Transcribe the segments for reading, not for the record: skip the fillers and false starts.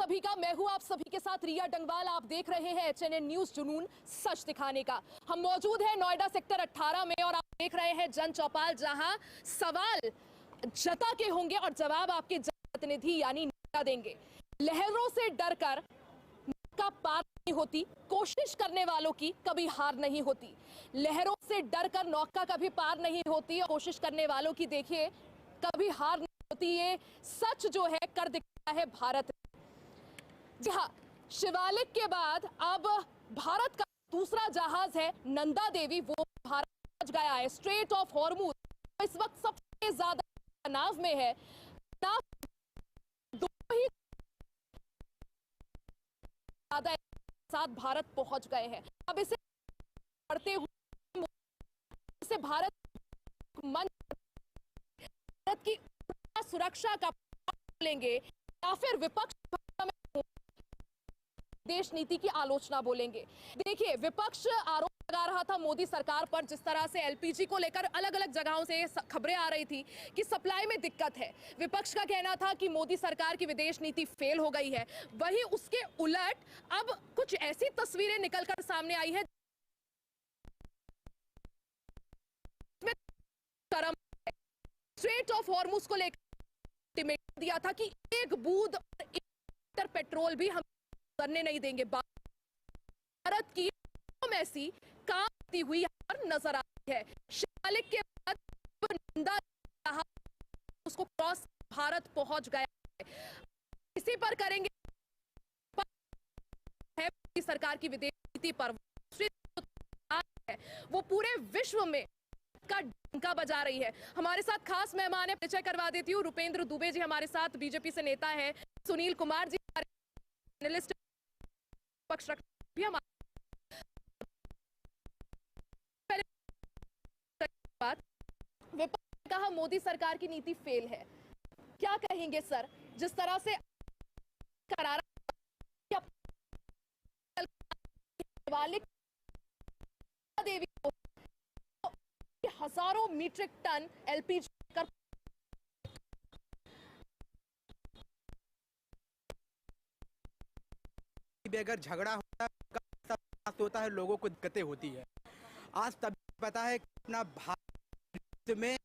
सभी का, मैं हूं आप सभी के साथ रिया डंगवाल। आप देख रहे हैं एचएनएन न्यूज, जुनून सच दिखाने का। हम मौजूद हैं नोएडा सेक्टर 18 में और आप देख रहे हैं जन चौपाल, जहां सवाल जनता के होंगे और जवाब आपके जनप्रतिनिधि यानी नेता देंगे। लहरों से डरकर का पार नहीं होती, कोशिश करने वालों की कभी हार नहीं होती। लहरों से डरकर नौका कभी पार नहीं होती और कोशिश करने वालों की देखिए कभी हार नहीं होती। ये सच जो है कर दिखाया है भारत। जी हाँ, शिवालिक के बाद अब भारत का दूसरा जहाज है नंदा देवी, वो भारत पहुंच गया है। स्ट्रेट ऑफ हॉर्मूज इस वक्त सबसे ज्यादा तनाव में है। तनाव दो ही ज्यादा साथ भारत पहुंच गए हैं। अब इसे बढ़ते हुए से भारत की सुरक्षा का बोलेंगे या फिर विपक्ष देश नीति की आलोचना बोलेंगे। देखिए, विपक्ष आरोप लगा रहा था मोदी सरकार पर, जिस तरह से एलपीजी को लेकर अलग अलग जगहों से खबरें आ रही थी कि सप्लाई में दिक्कत है। विपक्ष का कहना था कि मोदी सरकार की विदेश नीति फेल हो गई है। वहीं उसके उलट अब कुछ ऐसी तस्वीरें निकलकर सामने आई है स्ट्रेट ऑफ हॉर्मुज को लेकर दिया था कि एक बूंद और पेट्रोल भी हम करने नहीं देंगे। भारत की ऐसी काम करती हुई यहाँ पर नजर आती है। शिवालिक के बाद नंदा उसको क्रॉस भारत पहुंच गया है। इसी पर करेंगे सरकार की विदेश नीति पर है, वो पूरे विश्व में का डंका बजा रही है। हमारे साथ खास मेहमान है, परिचय करवा देती हूँ। रुपेंद्र दुबे जी हमारे साथ, बीजेपी से नेता है। सुनील कुमार जी पैनलिस्ट पक्ष भी हमारे विपक्ष ने कहा मोदी सरकार की नीति फेल है। क्या कहेंगे सर, जिस तरह से करारा देवी को हजारों मीट्रिक टन एलपीजी कर अगर झगड़ा होता है लोगों को दिक्कतें होती है। आज तभी पता है कि अपना भारत में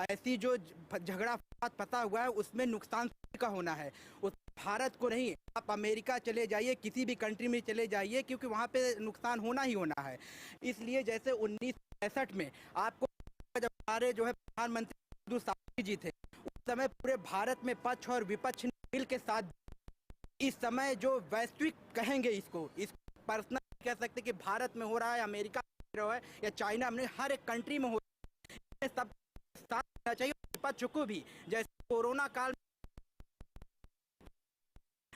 ऐसी जो झगड़ा पता हुआ है उसमें नुकसान का होना है। उस भारत को नहीं, आप अमेरिका चले जाइए, किसी भी कंट्री में चले जाइए, क्योंकि वहाँ पे नुकसान होना ही होना है। इसलिए जैसे 1965 में आपको जब हमारे जो है प्रधानमंत्री शास्त्री जी थे, उस समय पूरे भारत में पक्ष और विपक्ष ने मिल के साथ, इस समय जो वैश्विक कहेंगे इसको पर्सनल कह सकते कि भारत में हो रहा है, अमेरिका में हो रहा है या चाइना में, हर एक कंट्री में हो रहा है, सब साथ रहना चाहिए। विपक्ष को भी, जैसे कोरोना काल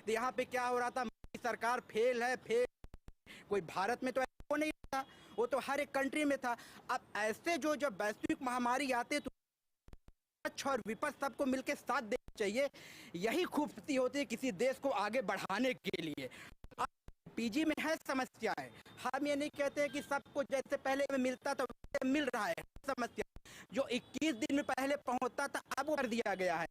यहाँ पे क्या हो रहा था, सरकार फेल है, फेल कोई भारत में तो वो नहीं था, वो तो हर एक कंट्री में था। अब ऐसे जो जब वैश्विक महामारी आते तो और विपक्ष सबको मिलकर साथ देना चाहिए। यही खूबसूरती होती है किसी देश को आगे बढ़ाने के लिए। पीजी में है समस्या है, हम ये नहीं कहते हैं कि सबको जैसे पहले में मिलता था मिल रहा है। समस्या जो 21 दिन में पहले पहुंचता था अब वो कर दिया गया है,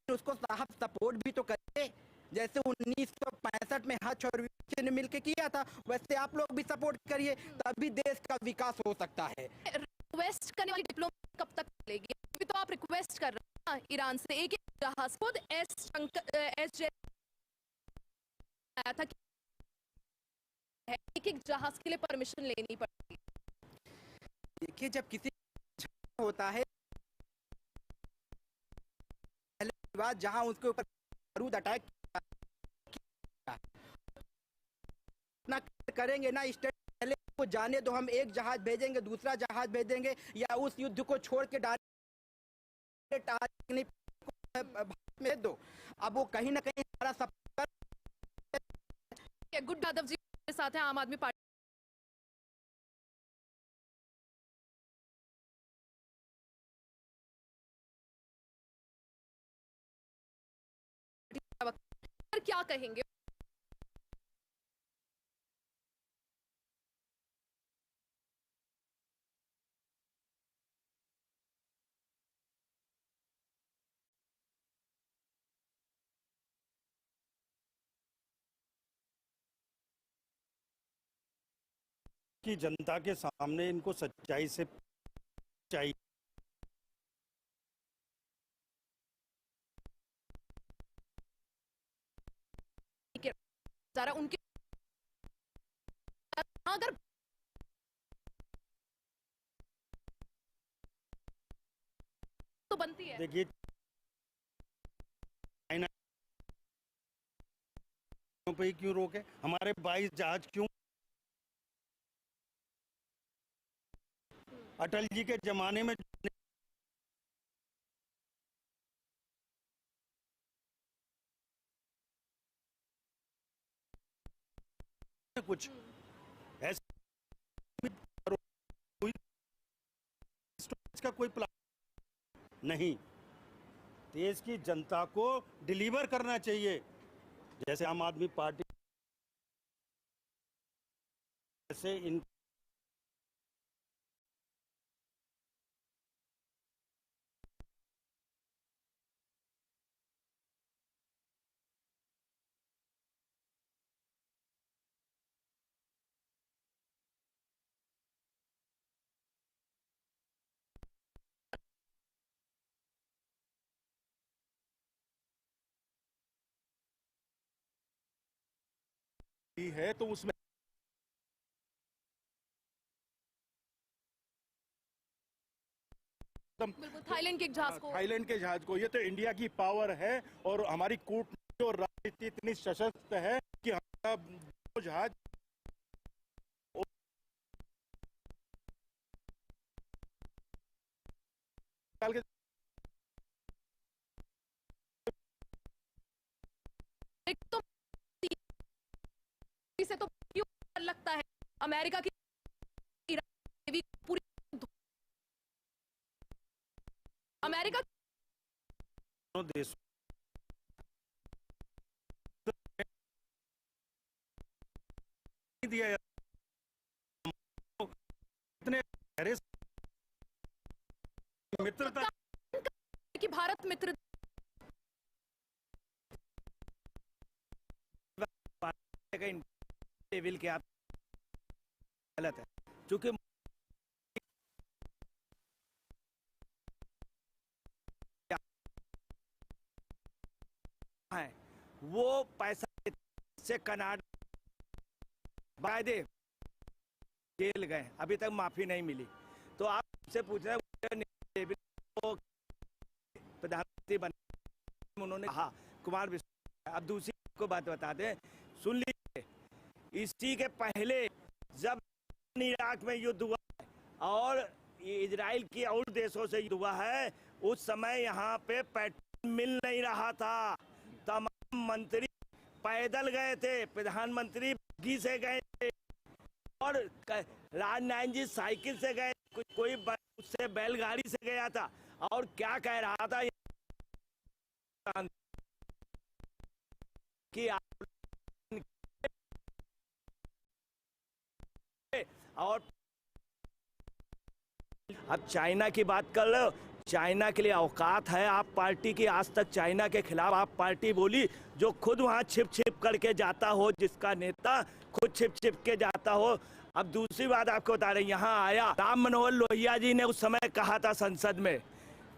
उसको साहब सपोर्ट भी तो करिए। जैसे 1965 में हज और विपक्ष ने मिलकर किया था, वैसे आप लोग भी सपोर्ट करिए, तभी देश का विकास हो सकता है। रिक्वेस्ट करने वाली डिप्लोमेसी कब तक चलेगी? अभी तो आप रिक्वेस्ट कर रहे हैं ईरान से एक जहाज, खुद एस आया था कि एक जहाज के लिए परमिशन लेनी पड़ती। देखिए, जब किसी होता है पहले जहां उसके ऊपर बारूद अटैक ना करेंगे ना, स्टेट पहले को जाने दो, हम एक जहाज भेजेंगे, दूसरा जहाज भेजेंगे, या उस युद्ध को छोड़ के डायरेक्ट में दो। अब वो कहीं ना कहीं हमारा सब गुड यादव जी के साथ है, आम आदमी पार्टी क्या कहेंगे? की जनता के सामने इनको सच्चाई से चाहिए। जरा उनके अगर तो बनती है। देखिए, चाइना पे क्यों रोके? हमारे 22 जहाज क्यों? अटल जी के जमाने में कुछ ऐसा का कोई प्लान नहीं। देश की जनता को डिलीवर करना चाहिए। जैसे आम आदमी पार्टी, जैसे इन है तो उसमें बिल्कुल थाईलैंड के एक जहाज को, थाईलैंड के जहाज को, ये तो इंडिया की पावर है और हमारी कूटनीति और राजनीति इतनी सशक्त है कि हमारा जो जहाज एक तो से तो क्यों लगता है अमेरिका की पूरी अमेरिका देश दिया इतने गहरे मित्रता कि भारत मित्र लेवल के आप गलत है, क्योंकि है वो पैसा से कनाडा वायदे जेल गए, अभी तक माफी नहीं मिली। तो आप से पूछ रहे हैं प्रधानमंत्री बने, उन्होंने कहा कुमार विश्वास। अब दूसरी को बात बता दें, सुन लीजिए, इसी के पहले जब इराक में युद्ध हुआ और इजराइल की और देशों से युद्ध हुआ है, उस समय यहाँ पे पेट्रोल मिल नहीं रहा था। तमाम मंत्री पैदल गए थे, प्रधानमंत्री बग्गी से गए थे और राजनाथ जी साइकिल से गए, कोई उससे बैलगाड़ी से गया था। और क्या कह रहा था कि और अब चाइना की बात कर लो, चाइना के लिए औकात है आप पार्टी की? आज तक चाइना के खिलाफ आप पार्टी बोली जो खुद वहां छिप छिप करके जाता हो, जिसका नेता खुद छिप छिप के जाता हो। अब दूसरी बात आपको बता रहे, यहाँ आया राम मनोहर लोहिया जी ने उस समय कहा था संसद में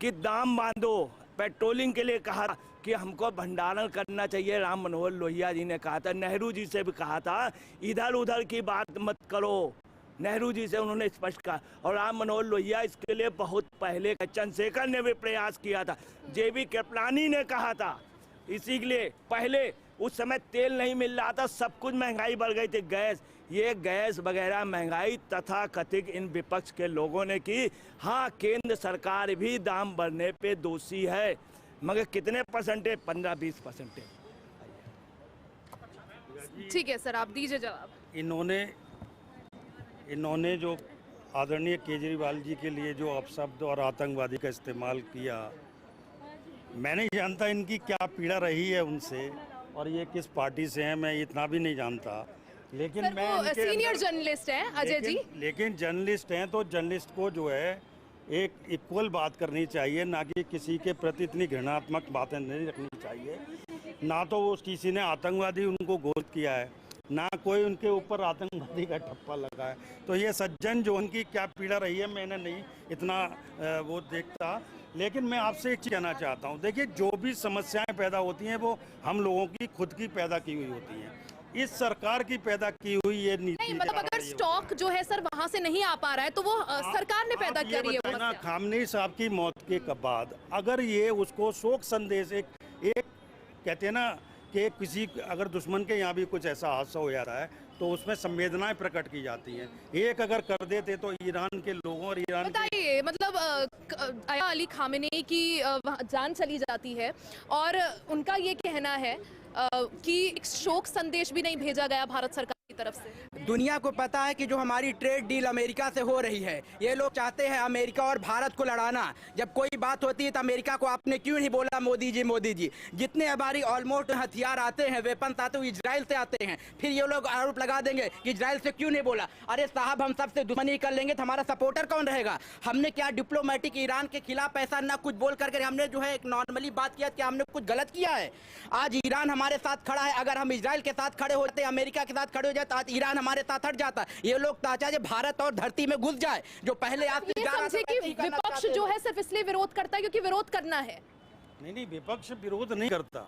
कि दाम बांधो, पेट्रोलिंग के लिए कहा कि हमको भंडारण करना चाहिए। राम मनोहर लोहिया जी ने कहा था, नेहरू जी से भी कहा था इधर उधर की बात मत करो, नेहरू जी से उन्होंने स्पष्ट कहा। और राम मनोहर लोहिया इसके लिए बहुत पहले, चंद्रशेखर ने भी प्रयास किया था, जेबी कृपलानी ने कहा था। इसी के लिए पहले उस समय तेल नहीं मिल रहा था, सब कुछ महंगाई बढ़ गई थी, गैस, ये गैस वगैरह महंगाई तथा कथित इन विपक्ष के लोगों ने की। हाँ, केंद्र सरकार भी दाम बढ़ने पे दोषी है, मगर कितने परसेंटेज? 15-20%। ठीक है सर, आप दीजिए जवाब। इन्होंने जो आदरणीय केजरीवाल जी के लिए जो अपशब्द और आतंकवादी का इस्तेमाल किया, मैं नहीं जानता इनकी क्या पीड़ा रही है उनसे और ये किस पार्टी से हैं, मैं इतना भी नहीं जानता। लेकिन सर, मैं वो सीनियर जर्नलिस्ट हैं अजय जी। लेकिन जर्नलिस्ट हैं तो जर्नलिस्ट को जो है एक इक्वल बात करनी चाहिए, ना कि किसी के प्रति इतनी घृणात्मक बातें नहीं रखनी चाहिए। ना तो वो किसी ने आतंकवादी उनको घोषित किया है, ना कोई उनके ऊपर आतंकवादी का ठप्पा लगा है। तो ये सज्जन जो उनकी क्या पीड़ा रही है मैंने नहीं इतना वो देखता, लेकिन मैं आपसे एक चीज़ कहना चाहता हूँ। देखिए, जो भी समस्याएं पैदा होती हैं वो हम लोगों की खुद की पैदा की हुई होती हैं। इस सरकार की पैदा की हुई ये नीति, नहीं मतलब अगर स्टॉक जो है सर वहां से नहीं आ पा रहा है तो वो सरकार ने पैदा करी है वो ना। समस्या। खामनेई साहब की मौत के बाद अगर ये उसको शोक संदेश एक कहते हैं ना कि किसी अगर दुश्मन के यहाँ भी कुछ ऐसा हादसा हो जा रहा है तो उसमें संवेदनाएं प्रकट की जाती हैं। एक अगर कर देते तो ईरान के लोगों और ईरान बताइए, मतलब आया अली खामेनेई की जान चली जाती है और उनका ये कहना है कि एक शोक संदेश भी नहीं भेजा गया भारत सरकार की तरफ से। दुनिया को पता है कि जो हमारी ट्रेड डील अमेरिका से हो रही है, ये लोग चाहते हैं अमेरिका और भारत को लड़ाना। जब कोई बात होती है तो अमेरिका को आपने क्यों नहीं बोला मोदी जी। जितने हमारी ऑलमोस्ट हथियार आते हैं, वेपन्स आते हैं, इजराइल से आते हैं। फिर ये लोग आरोप लगा देंगे कि इजराइल से क्यों नहीं बोला। अरे साहब, हम सबसे दुश्मनी कर लेंगे तो हमारा सपोर्टर कौन रहेगा? हमने क्या डिप्लोमेटिक ईरान के खिलाफ ऐसा ना कुछ बोल करके हमने जो है एक नॉर्मली बात किया कि हमने कुछ गलत किया है? आज ईरान हमारे साथ खड़ा है। अगर हम इजराइल के साथ खड़े होते, अमेरिका के साथ खड़े हो जाते, आज ईरान हमारे साथ हट जाता। ये लोग चाहते हैं भारत और धरती में घुस जाए, जो पहले आप ये समझे कि विपक्ष जो है सिर्फ इसलिए विरोध करता है क्योंकि विरोध करना है। नहीं, विपक्ष विरोध नहीं करता।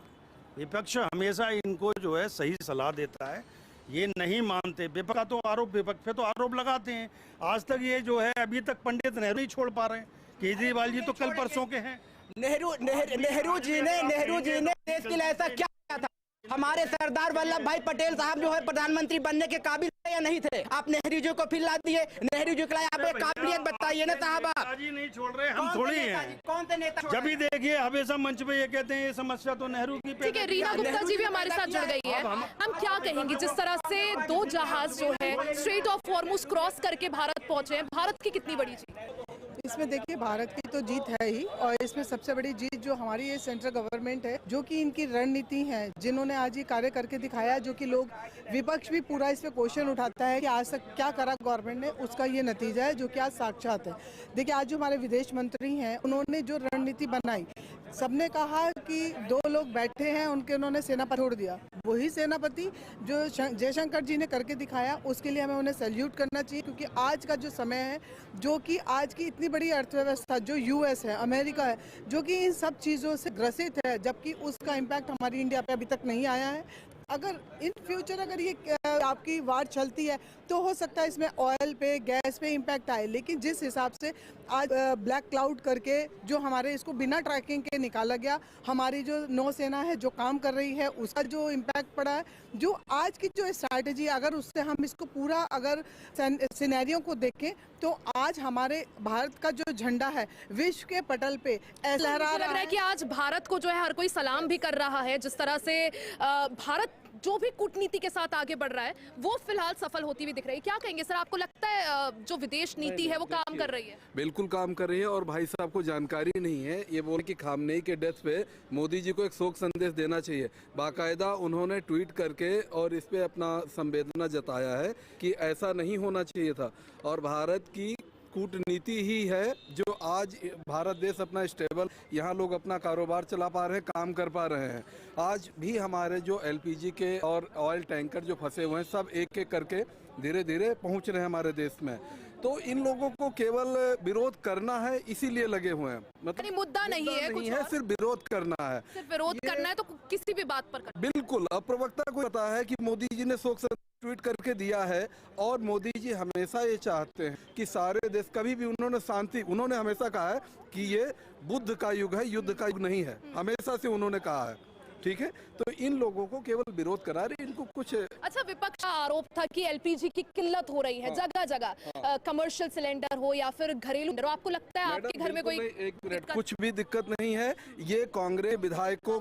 विपक्ष हमेशा इनको जो है सही सलाह देता है। ये नहीं मानते। विपक्ष का तो आरोप, विपक्ष पे तो आरोप लगाते हैं। आज तक ये जो है अभी तक पंडित नेहरू नहीं छोड़ पा रहे हैं। केजरीवाल जी तो कल परसों के हैं। नेहरू जी ने देश के लिए ऐसा क्या किया था? हमारे सरदार वल्लभ भाई पटेल साहब जो है प्रधानमंत्री बनने के काबिल थे या नहीं थे? आप नेहरू जी को फिर ला दिए। नेहरू जी के लिए आप एक काबिलियत बताइए ना साहब। आप नहीं छोड़ रहे, हम थोड़ी हैं। कौन से नेता? जब भी देखिए हमेशा मंच पे ये कहते हैं ये समस्या तो नेहरू की। ठीक है, रीना गुप्ता जी भी हमारे साथ जुड़ गई है। हम क्या कहेंगे जिस तरह से 2 जहाज जो है स्ट्रेट ऑफ हॉर्मुज क्रॉस करके भारत पहुंचे हैं, भारत की कितनी बड़ी जीत? इसमें देखिए, भारत की तो जीत है ही, और इसमें सबसे बड़ी जीत जो हमारी ये सेंट्रल गवर्नमेंट है, जो कि इनकी रणनीति है, जिन्होंने आज ये कार्य करके दिखाया, जो कि लोग विपक्ष भी पूरा इस पे क्वेश्चन उठाता है कि आज तक क्या करा गवर्नमेंट ने, उसका ये नतीजा है जो कि आज साक्षात है। देखिए, आज जो हमारे विदेश मंत्री हैं, उन्होंने जो रणनीति बनाई, सबने कहा कि 2 लोग बैठे हैं, उन्होंने सेनापति छोड़ दिया। वही सेनापति जो जयशंकर जी ने करके दिखाया, उसके लिए हमें उन्हें सैल्यूट करना चाहिए। क्योंकि आज का जो समय है, जो कि आज की इतनी बड़ी अर्थव्यवस्था जो यूएस है, अमेरिका है, जो कि इन सब चीज़ों से ग्रसित है, जबकि उसका इम्पैक्ट हमारी इंडिया पे अभी तक नहीं आया है। अगर इन फ्यूचर अगर ये आपकी वार चलती है तो हो सकता है इसमें ऑयल पे, गैस पे इम्पैक्ट आए, लेकिन जिस हिसाब से आज ब्लैक क्लाउड करके जो हमारे इसको बिना ट्रैकिंग के निकाला गया, हमारी जो नौसेना है जो काम कर रही है, उसका जो इम्पैक्ट पड़ा है, जो आज की जो स्ट्रैटेजी, अगर उससे हम इसको पूरा अगर सिनेरियो को देखें तो आज हमारे भारत का जो झंडा है विश्व के पटल पे ऐसा लग रहा है कि आज भारत को जो है हर कोई सलाम भी कर रहा है। जिस तरह से भारत जो भी कूटनीति के साथ आगे बढ़ रहा है वो फिलहाल सफल होती हुई दिख रही है। क्या कहेंगे सर, आपको लगता है जो विदेश नीति है वो काम कर रही है? बिल्कुल काम कर रही है, और भाई साहब को जानकारी नहीं है। ये बोले कि खामनेई के डेथ पे मोदी जी को एक शोक संदेश देना चाहिए। बाकायदा उन्होंने ट्वीट करके और इस पे अपना संवेदना जताया है कि ऐसा नहीं होना चाहिए था। और भारत की कूटनीति ही है जो आज भारत देश अपना स्टेबल, यहाँ लोग अपना कारोबार चला पा रहे हैं, काम कर पा रहे हैं। आज भी हमारे जो एलपीजी के और ऑयल टैंकर जो फंसे हुए हैं, सब एक एक करके धीरे धीरे पहुँच रहे हैं हमारे देश में। तो इन लोगों को केवल विरोध करना है, इसीलिए लगे हुए हैं। मतलब मुद्दा नहीं है, कुछ है, सिर्फ विरोध करना है। सिर्फ विरोध करना है तो किसी भी बात पर करना। बिल्कुल। अब प्रवक्ता को पता है कि मोदी जी ने शोक ट्वीट करके दिया है, और मोदी जी हमेशा ये चाहते हैं कि सारे देश, कभी भी उन्होंने शांति, उन्होंने हमेशा कहा है कि ये बुद्ध का युग है, युद्ध का युग नहीं है, हमेशा से उन्होंने कहा है। ठीक है, तो इन लोगों को केवल विरोध करा रहे, इनको कुछ। अच्छा, विपक्ष का आरोप था कि एलपीजी की किल्लत हो रही है जगह जगह, कमर्शियल सिलेंडर हो या फिर घरेलू। आपको लगता है आपके घर में कोई? एक मिनट, कुछ भी दिक्कत नहीं है। ये कांग्रेस विधायकों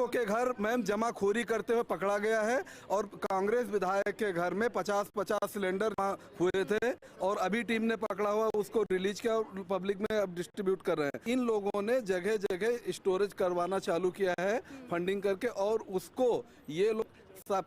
के घर मैम जमाखोरी करते हुए पकड़ा गया है, और कांग्रेस विधायक के घर में 50-50 सिलेंडर हुए थे, और अभी टीम ने पकड़ा हुआ उसको रिलीज किया और पब्लिक में अब डिस्ट्रीब्यूट कर रहे हैं। इन लोगों ने जगह जगह स्टोरेज करवाना चालू किया है, फंडिंग फंडिंग करके, और उसको ये लोग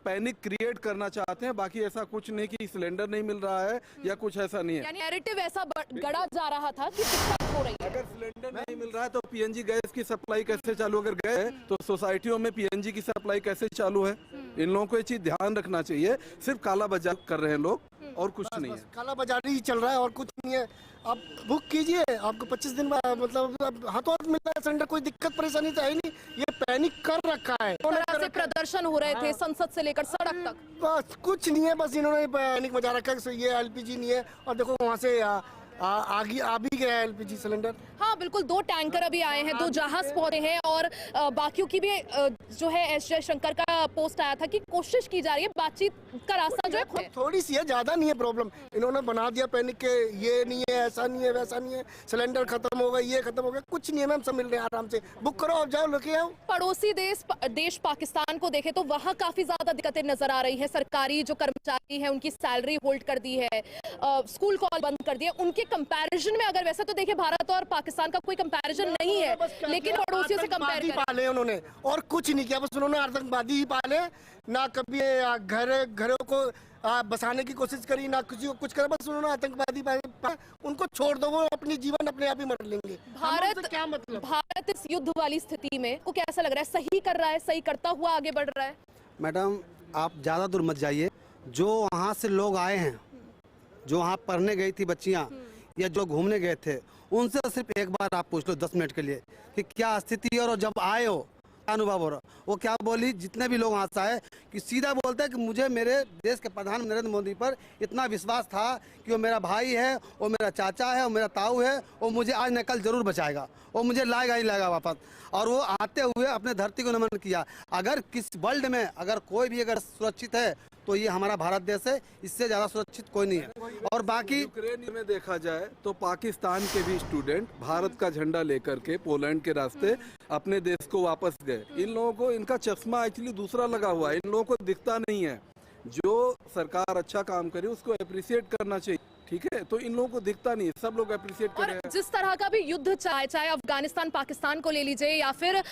पैनिक क्रिएट करना चाहते हैं। बाकी ऐसा कुछ नहीं कि सिलेंडर नहीं मिल रहा है या कुछ ऐसा नहीं है। यानी नैरेटिव ऐसा गढ़ा जा रहा था कि दिक्कत हो रही है। अगर सिलेंडर नहीं मिल रहा है तो पीएनजी गैस की सप्लाई कैसे चालू? अगर गए तो सोसाइटियों में पीएनजी की सप्लाई कैसे चालू है? इन लोगों को ये चीज ध्यान रखना चाहिए। सिर्फ काला बाजार कर रहे हैं लोग और कुछ नहीं है। काला बाजारी ही चल रहा है और कुछ नहीं है। आप बुक कीजिए, आपको 25 दिन बाद मतलब हाथों हाथ मिलता है सिलेंडर, कोई दिक्कत परेशानी तो है ही नहीं। ये पैनिक कर रखा है। तरह से प्रदर्शन हो रहे थे संसद से लेकर सड़क तक। बस कुछ नहीं है, बस इन्होंने पैनिक मचा रखा है। ये एलपीजी नहीं है और देखो वहाँ से आ भी गया एलपीजी सिलेंडर। हाँ बिल्कुल, 2 टैंकर अभी आए हैं, 2 जहाज पहुंचे हैं और बाकियों की भी जो है एस जयशंकर का पोस्ट आया था कि कोशिश की जा रही है, बातचीत का रास्ता जो है थोड़ी सी है, ज्यादा नहीं है प्रॉब्लम। इन्होंने बना दिया पैनिक के, ये नहीं है, ऐसा नहीं है, वैसा नहीं है, सिलेंडर खत्म हो गया, ये खत्म हो गया, कुछ नहीं है मैम, सब मिल रहे हैं आराम से। बुक करो और जाओ लेके आओ। पड़ोसी देश पाकिस्तान को देखें तो वहाँ काफी ज्यादा दिक्कतें नजर आ रही हैं। सरकारी जो कर्मचारी हैं उनकी सैलरी होल्ड कर दी है, स्कूल कॉल बंद कर दिए। उनके कंपैरिजन में अगर वैसे तो देखिए भारत और पाकिस्तान का कोई कंपैरिजन नहीं है, लेकिन पड़ोसियों से कंपेयर पाले उन्होंने और कुछ नहीं किया, बस उन्होंने आतंकवादी ही पाले। ना कभी घरों को बसाने की कोशिश करी, ना किसी को कुछ करा, बस उन्होंने आतंकवादी पाले। उनको छोड़ दो, वो अपनी जीवन अपने आप ही मर लेंगे। भारत क्या मतलब? भारत इस युद्ध वाली स्थिति में को कैसा लग रहा है? सही कर रहा है, सही करता हुआ आगे बढ़ रहा है? मैडम आप ज़्यादा दूर मत जाइए। जो वहाँ से लोग आए हैं, जो वहाँ पढ़ने गई थी बच्चियाँ या जो घूमने गए थे, उनसे सिर्फ एक बार आप पूछ लो 10 मिनट के लिए कि क्या स्थिति है और जब आए हो क्या अनुभव हो रहा। वो क्या बोली, जितने भी लोग वहाँ से आए कि सीधा बोलते हैं कि मुझे मेरे देश के प्रधान नरेंद्र मोदी पर इतना विश्वास था कि वो मेरा भाई है, वो मेरा चाचा है, वो मेरा ताऊ है, वो मुझे आज न कल जरूर बचाएगा, वो मुझे लाएगा ही लाएगा वापस। और वो आते हुए अपने धरती को नमन किया। अगर किस वर्ल्ड में अगर कोई भी अगर सुरक्षित है तो ये हमारा भारत देश है, इससे ज़्यादा सुरक्षित कोई नहीं है। और बाकी यूक्रेन में देखा जाए तो पाकिस्तान के भी स्टूडेंट भारत का झंडा लेकर के पोलैंड के रास्ते अपने देश को वापस गए। इन लोगों को इनका चश्मा एक्चुअली दूसरा लगा हुआ है, इन लोगों को दिखता नहीं है। जो सरकार अच्छा काम करे उसको अप्रिशिएट करना चाहिए, ठीक है? तो इन लोगों को दिखता नहीं, सब लोग अप्रिशिएट कर रहे हैं। जिस तरह का भी युद्ध चाहे अफगानिस्तान पाकिस्तान को ले लीजिए या फिर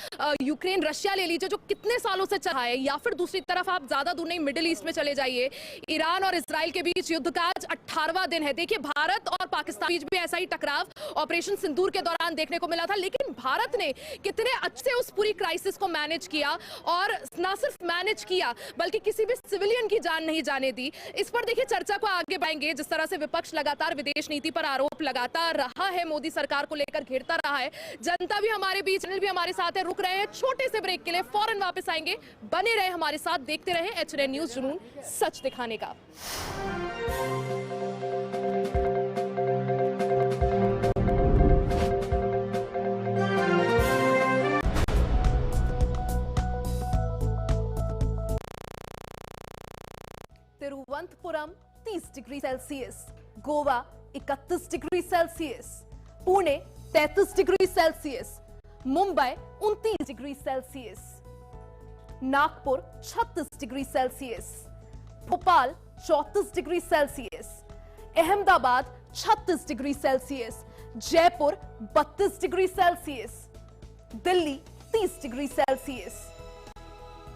यूक्रेन रशिया ले लीजिए, जो कितने सालों से चला है, या फिर दूसरी तरफ आप ज्यादा दूर नहीं मिडिल ईस्ट में चले जाइए, ईरान और इजराइल के बीच युद्ध का आज 18वां दिन है। देखिए भारत और पाकिस्तान के बीच भी ऐसा ही टकराव ऑपरेशन सिंदूर के दौरान देखने को मिला था, लेकिन भारत ने कितने अच्छे से उस पूरी क्राइसिस को मैनेज किया, और न सिर्फ मैनेज किया बल्कि किसी भी सिविलियन की जान नहीं जाने दी। इस पर देखिए चर्चा को आगे बढ़ाएंगे। जिस तरह से विपक्ष लगातार विदेश नीति पर आरोप लगाता रहा है, मोदी सरकार को लेकर घेरता रहा है, जनता भी हमारे बीच, चैनल भी हमारे साथ है। रुक रहे हैं छोटे से ब्रेक के लिए, फौरन वापस आएंगे। बने रहे हमारे साथ, देखते रहे HNN न्यूज़, जुनून सच दिखाने का। Thiruvananthapuram 30 degree Celsius, Goa 31 degree Celsius, Pune 33 degree Celsius, Mumbai 29 degree Celsius, Nagpur 36 degree Celsius, Bhopal 34 degree Celsius, Ahmedabad 36 degree Celsius, Jaipur 32 degree Celsius, Delhi 30 degree Celsius,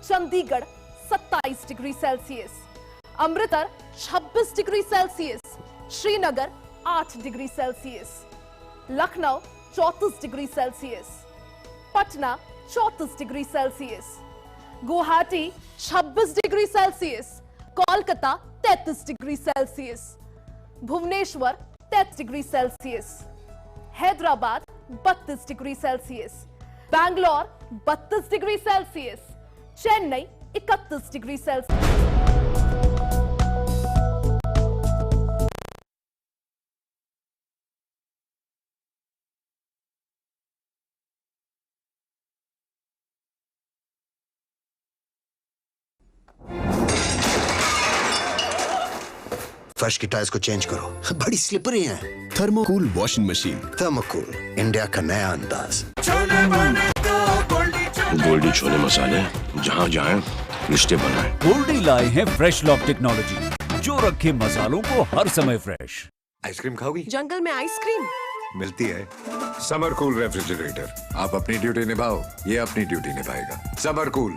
Chandigarh 27 degree Celsius, Amritsar 26 degree Celsius, Srinagar 8 degree Celsius, Lucknow 34 degree Celsius, Patna 34 degree Celsius, Guwahati 26 degree Celsius, Kolkata 33 degree Celsius, Bhubaneswar 33 degree Celsius, Hyderabad 32 degree Celsius, Bangalore 32 degree Celsius, Chennai 31 degree Celsius. फर्श की tiles को change करो, बड़ी slippery हैं। थर्मोकूल washing machine. थर्मोकूल, India का नया अंदाज। गोल्डी छोले मसाले, जहाँ जाएं रिश्ते बनाएं। गोल्डी लाए हैं फ्रेश लॉक टेक्नोलॉजी, जो रखे मसालों को हर समय फ्रेश। आइसक्रीम खाओगी? जंगल में आइसक्रीम, मिलती है। समर कूल रेफ्रिजरेटर, आप अपनी ड्यूटी निभाओ, ये अपनी ड्यूटी निभाएगा। समर कूल,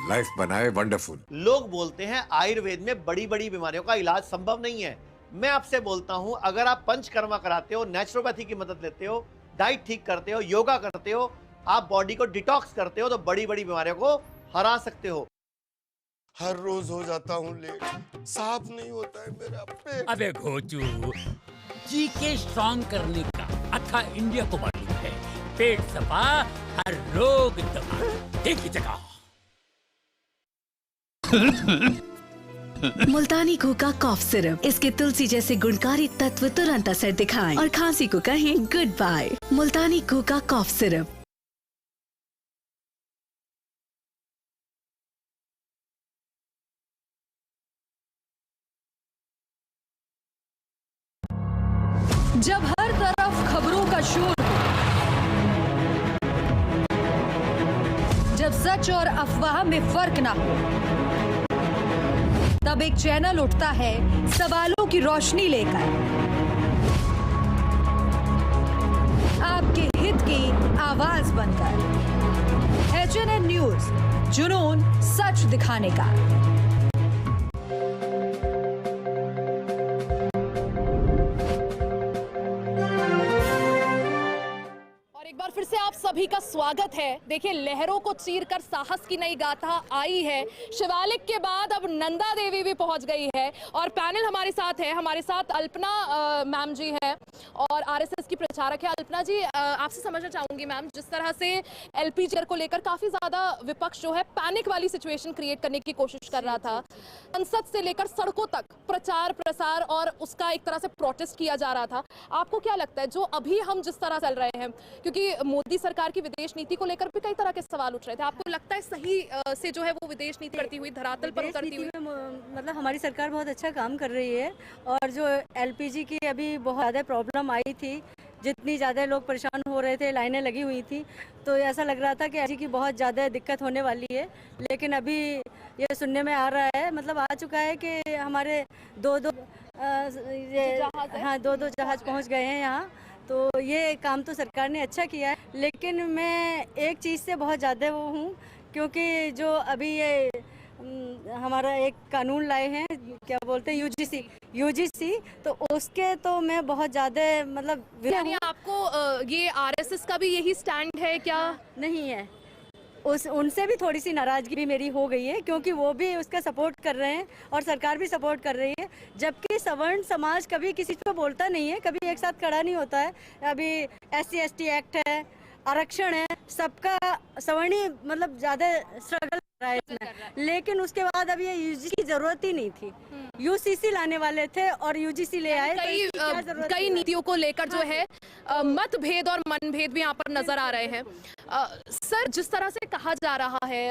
लाइफ बनाए वंडरफुल। लोग बोलते हैं आयुर्वेद में बड़ी बड़ी बीमारियों का इलाज संभव नहीं है। मैं आपसे बोलता हूं, अगर आप पंचकर्मा कराते हो, नेचुरोपैथी की मदद लेते हो, डाइट ठीक करते हो, योगा करते हो, आप बॉडी को डिटॉक्स करते हो, तो बड़ी बड़ी बीमारियों को हरा सकते हो। हर रोज हो जाता हूँ लेट, साफ नहीं होता है मेरा पेट। अबे घोचू, जी के स्ट्रॉन्ग करने का अथा इंडिया को मालूम है। पेट सफा, हर रोग दबा, एक ही जगह। मुल्तानी घोका कॉफ सिरप, इसके तुलसी जैसे गुणकारी तत्व तुरंत असर दिखाएं और खांसी को कहें गुड बाय। मुल्तानी घोका कॉफ सिरप। जब हर तरफ खबरों का शोर हो, जब सच और अफवाह में फर्क ना हो, तब एक चैनल उठता है सवालों की रोशनी लेकर, आपके हित की आवाज बनकर। HNN न्यूज, जुनून सच दिखाने का। एक बार फिर से आप सभी का स्वागत है। देखिए, लहरों को चीरकर साहस की नई गाथा आई है। शिवालिक के बाद अब नंदा देवी भी पहुंच गई है और पैनल हमारे साथ है। हमारे साथ अल्पना मैम जी है और RSS की प्रचारक है। अल्पना जी, आपसे समझना चाहूंगी मैम, जिस तरह से LPG को लेकर काफी ज्यादा विपक्ष जो है पैनिक वाली सिचुएशन क्रिएट करने की कोशिश कर रहा था, संसद से लेकर सड़कों तक प्रचार प्रसार और उसका एक तरह से प्रोटेस्ट किया जा रहा था, आपको क्या लगता है जो अभी हम जिस तरह चल रहे हैं, क्योंकि मोदी सरकार की विदेश नीति को लेकर भी कई तरह के सवाल उठ रहे थे, आपको लगता है सही से जो है वो विदेश नीति करती हुई, धरातल पर उतरती हुई? मतलब हमारी सरकार बहुत अच्छा काम कर रही है और जो LPG की अभी बहुत ज़्यादा प्रॉब्लम आई थी, जितनी ज़्यादा लोग परेशान हो रहे थे, लाइनें लगी हुई थी, तो ऐसा लग रहा था कि LPG की बहुत ज़्यादा दिक्कत होने वाली है। लेकिन अभी ये सुनने में आ रहा है, मतलब आ चुका है कि हमारे दो जहाज पहुँच गए हैं यहाँ। तो ये काम तो सरकार ने अच्छा किया है, लेकिन मैं एक चीज़ से बहुत ज़्यादा वो हूँ, क्योंकि जो अभी ये हमारा एक कानून लाए हैं, क्या बोलते हैं, UGC, तो उसके तो मैं बहुत ज़्यादा मतलब, यानी आपको ये RSS का भी यही स्टैंड है क्या? नहीं है, उनसे भी थोड़ी सी नाराजगी भी मेरी हो गई है, क्योंकि वो भी उसका सपोर्ट कर रहे हैं और सरकार भी सपोर्ट कर रही है, जबकि सवर्ण समाज कभी किसी को बोलता नहीं है, कभी एक साथ खड़ा नहीं होता है। अभी SC/ST एक्ट है, आरक्षण है, सबका सवर्णी मतलब ज़्यादा स्ट्रगल कर रहा है इसमें, लेकिन उसके बाद अब ये UGC की जरूरत ही नहीं थी। UCC लाने वाले थे और UGC ले आए। कई नीतियों को लेकर जो है मतभेद और मनभेद भी यहाँ पर नजर आ रहे हैं। सर, जिस तरह से कहा जा रहा है,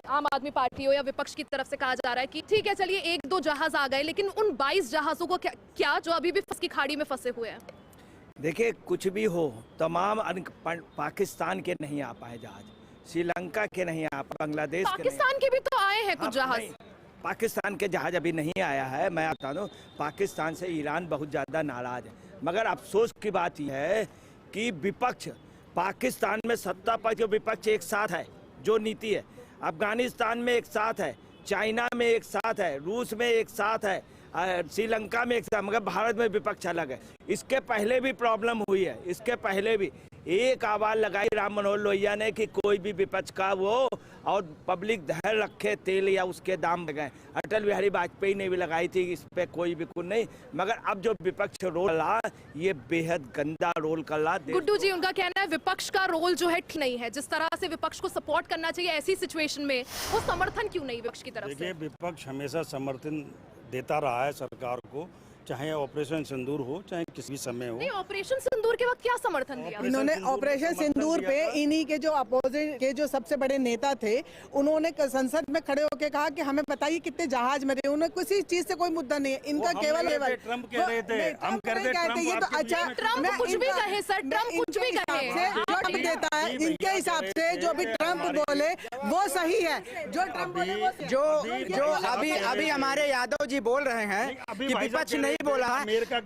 आम आदमी पार्टी हो या विपक्ष की तरफ से कहा जा रहा है कि ठीक है, चलिए 1-2 जहाज आ गए, लेकिन उन 22 जहाजों को क्या जो अभी भी फंस की खाड़ी में फंसे हुए हैं? देखिए, कुछ भी हो, तमाम पाकिस्तान के नहीं आ पाए जहाज, श्रीलंका के नहीं आ पाए, बांग्लादेश पाकिस्तान के भी तो आए हैं कुछ जहाज। पाकिस्तान के जहाज अभी नहीं आया है। मैं बता दूं, पाकिस्तान से ईरान बहुत ज़्यादा नाराज है, मगर अफसोस की बात यह है कि विपक्ष, पाकिस्तान में सत्ता पक्ष और विपक्ष एक साथ है, जो नीति है, अफगानिस्तान में एक साथ है, चाइना में एक साथ है, रूस में एक साथ है, श्रीलंका में एक साथ, मगर भारत में विपक्ष अलग है। इसके पहले भी प्रॉब्लम हुई है, इसके पहले भी एक आवाज लगाई राम मनोहर लोहिया ने कि कोई भी विपक्ष का वो और पब्लिक धैर्य रखे, तेल या उसके दाम लगाए। अटल बिहारी वाजपेयी ने भी लगाई थी, इस पे कोई भी कुछ नहीं, मगर अब जो विपक्ष रोल ला, ये बेहद गंदा रोल कर ला। गुड्डू जी, उनका कहना है विपक्ष का रोल जो है ठीक नहीं है, जिस तरह से विपक्ष को सपोर्ट करना चाहिए ऐसी सिचुएशन में, वो समर्थन क्यों नहीं विपक्ष की तरफ से? देखिए, विपक्ष हमेशा समर्थन देता रहा है सरकार को, चाहे ऑपरेशन सिंदूर हो, चाहे किसी भी समय हो। नहीं, ऑपरेशन सिंदूर के वक्त क्या समर्थन दिया? इन्होंने ऑपरेशन सिंदूर पे इन्हीं के जो अपोजिट के जो सबसे बड़े नेता थे, उन्होंने संसद में खड़े होकर कहा कि हमें बताइए कितने जहाज मरे। उन्हें किसी चीज से कोई मुद्दा नहीं है, इनका केवल ट्रम्प कह रहे थे, हम कर रहे ये तो अच्छा, ट्रम्प कुछ भी कहे सर, ट्रम्प कुछ भी कहे, जो देता है है इनके हिसाब से जो भी ट्रम्प बोले वो सही है, जो ट्रम्प बोले वो सही है। जो अभी हमारे यादव जी बोल रहे हैं कि विपक्ष नहीं बोला।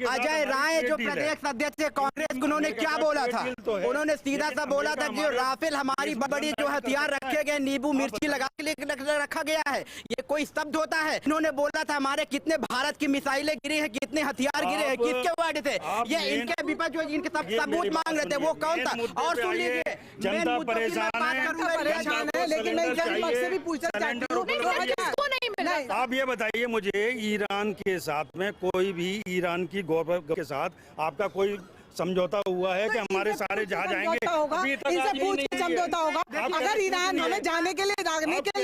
अजय राय जो प्रदेश अध्यक्ष है कांग्रेस, उन्होंने क्या बोला था? उन्होंने सीधा सा बोला था कि राफेल हमारी बड़ी जो हथियार रखे गए, नींबू मिर्ची लगा के रखा गया है, ये कोई शब्द होता है? इन्होंने बोला था हमारे कितने भारत की मिसाइलें गिरी है, कितने हथियार गिरे हैं, किसके वर्ड थे ये? इनके विपक्ष जो इनके सबूत मांग रहे थे वो कौन था? और सुन लीजिए, जनता परेशान है, लेकिन मैं इनके विपक्ष से भी पूछना चाहती हूँ, आप ये बताइए मुझे, ईरान के साथ में कोई भी ईरान की गवर्नमेंट के साथ आपका कोई समझौता हुआ है कि हमारे सारे जहाज आएंगे? इनसे पूछ के समझौता होगा। अगर ईरान हमें जाने के लिए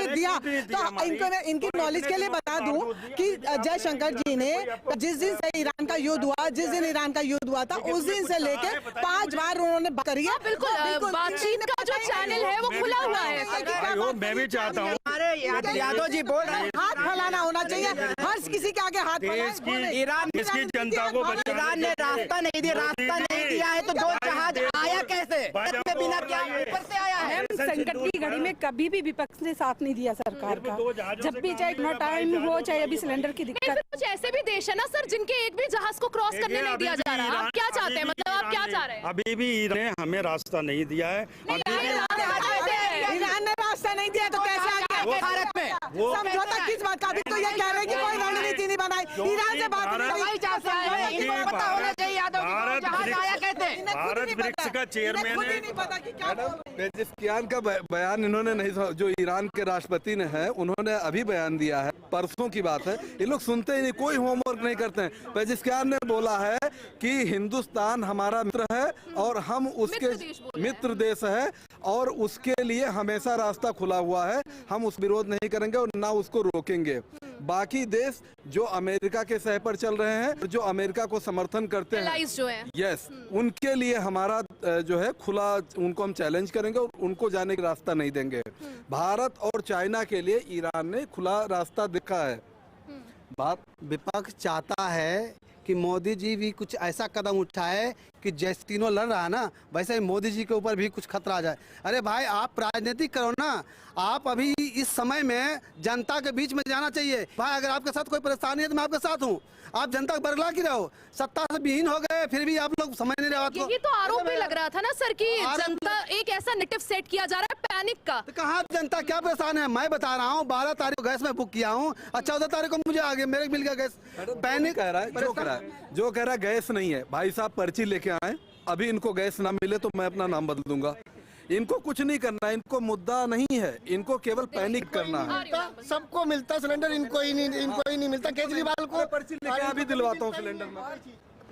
दिया तो इनको मैं इनकी नॉलेज के लिए बता दूं कि जयशंकर जी ने जिस दिन से ईरान का युद्ध हुआ, जिस दिन ईरान का युद्ध हुआ था उस दिन से लेके 5 बार उन्होंने बात करी है। बिल्कुल बातचीत का जो चैनल है वो खुला हुआ है। मैं भी चाहता हूँ, यादव जी बोल रहे हैं हाथ फैलाना होना चाहिए, हर किसी के आगे हाथ फैलाना। ईरान इसकी जनता को ईरान ने रास्ता नहीं दिया है तो दो जहाज आया कैसे? बिना क्या ऊपर से आया है? संकट की घड़ी में कभी भी विपक्ष ने साथ नहीं दिया सरकार का, जब भी चाहे इतना टाइम हो, चाहे अभी सिलेंडर की दिक्कत। कुछ ऐसे भी देश है ना सर जिनके एक भी जहाज को क्रॉस करने नहीं दिया जा रहा। आप क्या चाहते हैं, मतलब आप क्या चाह रहे हैं? अभी भी ईरान ने हमें रास्ता नहीं दिया है। ईरान ने रास्ता नहीं दिया तो कैसे आ गया भारत में? समझौता किस बात का? अभी तो ये कह रहे हैं कि कोई रणनीति नहीं बनाई, ईरान से बात नहीं। इनको पता होना चाहिए यादव जी जहाज आया कैसे? भारत ब्रिक्स का चेयरमैन है। पेजिशकियान का बयान इन्होंने नहीं, जो ईरान के राष्ट्रपति ने है उन्होंने अभी बयान दिया है, परसों की बात है। ये लोग सुनते ही नहीं, कोई होमवर्क नहीं करते हैं। पेजिशकियान ने बोला है कि हिंदुस्तान हमारा मित्र है और हम उसके मित्र देश है और उसके लिए हमेशा रास्ता खुला हुआ है, हम उस विरोध नहीं करेंगे और ना उसको रोकेंगे। बाकी देश जो अमेरिका के सह पर चल रहे हैं, जो अमेरिका को समर्थन करते हैं, जो है यस, उनके लिए हमारा जो है खुला, उनको हम चैलेंज करेंगे और उनको जाने का रास्ता नहीं देंगे। भारत और चाइना के लिए ईरान ने खुला रास्ता दिखा है। बात विपक्ष चाहता है कि मोदी जी भी कुछ ऐसा कदम उठाए कि जैसे तीनों लड़ रहा है ना, वैसे ही मोदी जी के ऊपर भी कुछ खतरा आ जाए। अरे भाई आप राजनीति करो ना, आप अभी इस समय में जनता के बीच में जाना चाहिए। भाई अगर आपके साथ कोई परेशानी है तो मैं आपके साथ हूँ, आप जनता को बरगला की रहो। सत्ता से विहीन हो गए फिर भी आप लोग समझ नहीं रहे। ये तो आरोप भी लग रहा था ना सर कि जनता एक ऐसा नेटिव सेट किया जा रहा है पैनिक का। तो कहाँ जनता क्या परेशान है? मैं बता रहा हूँ 12 तारीख को गैस में बुक किया हूँ और 14 तारीख को मुझे आगे मेरे मिल गया गैस। पैनिक कह रहा है, जो कह रहा है गैस नहीं है। भाई साहब पर्ची लेके आए, अभी इनको गैस ना मिले तो मैं अपना नाम बदल दूंगा। इनको कुछ नहीं करना, इनको मुद्दा नहीं है, इनको केवल पैनिक करना है। सबको मिलता सिलेंडर, इनको ही नहीं मिलता। केजरीवाल को पर्ची लेके अभी दिलवाता हूँ सिलेंडर में।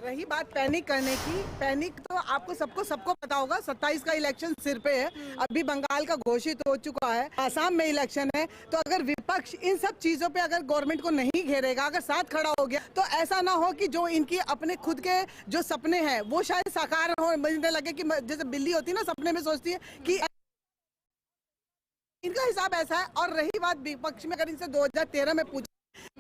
रही बात पैनिक करने की, पैनिक तो आपको सबको पता होगा। 27 का इलेक्शन सिर पे है, अभी बंगाल का घोषित हो चुका है, आसाम में इलेक्शन है। तो अगर विपक्ष इन सब चीजों पे अगर गवर्नमेंट को नहीं घेरेगा, अगर साथ खड़ा हो गया, तो ऐसा ना हो कि जो इनकी अपने खुद के जो सपने हैं वो शायद साकार हो। मुझे लगे कि जैसे बिल्ली होती है ना, सपने में सोचती है कि इनका हिसाब ऐसा है। और रही बात विपक्ष में, अगर इनसे 2013 में पूछा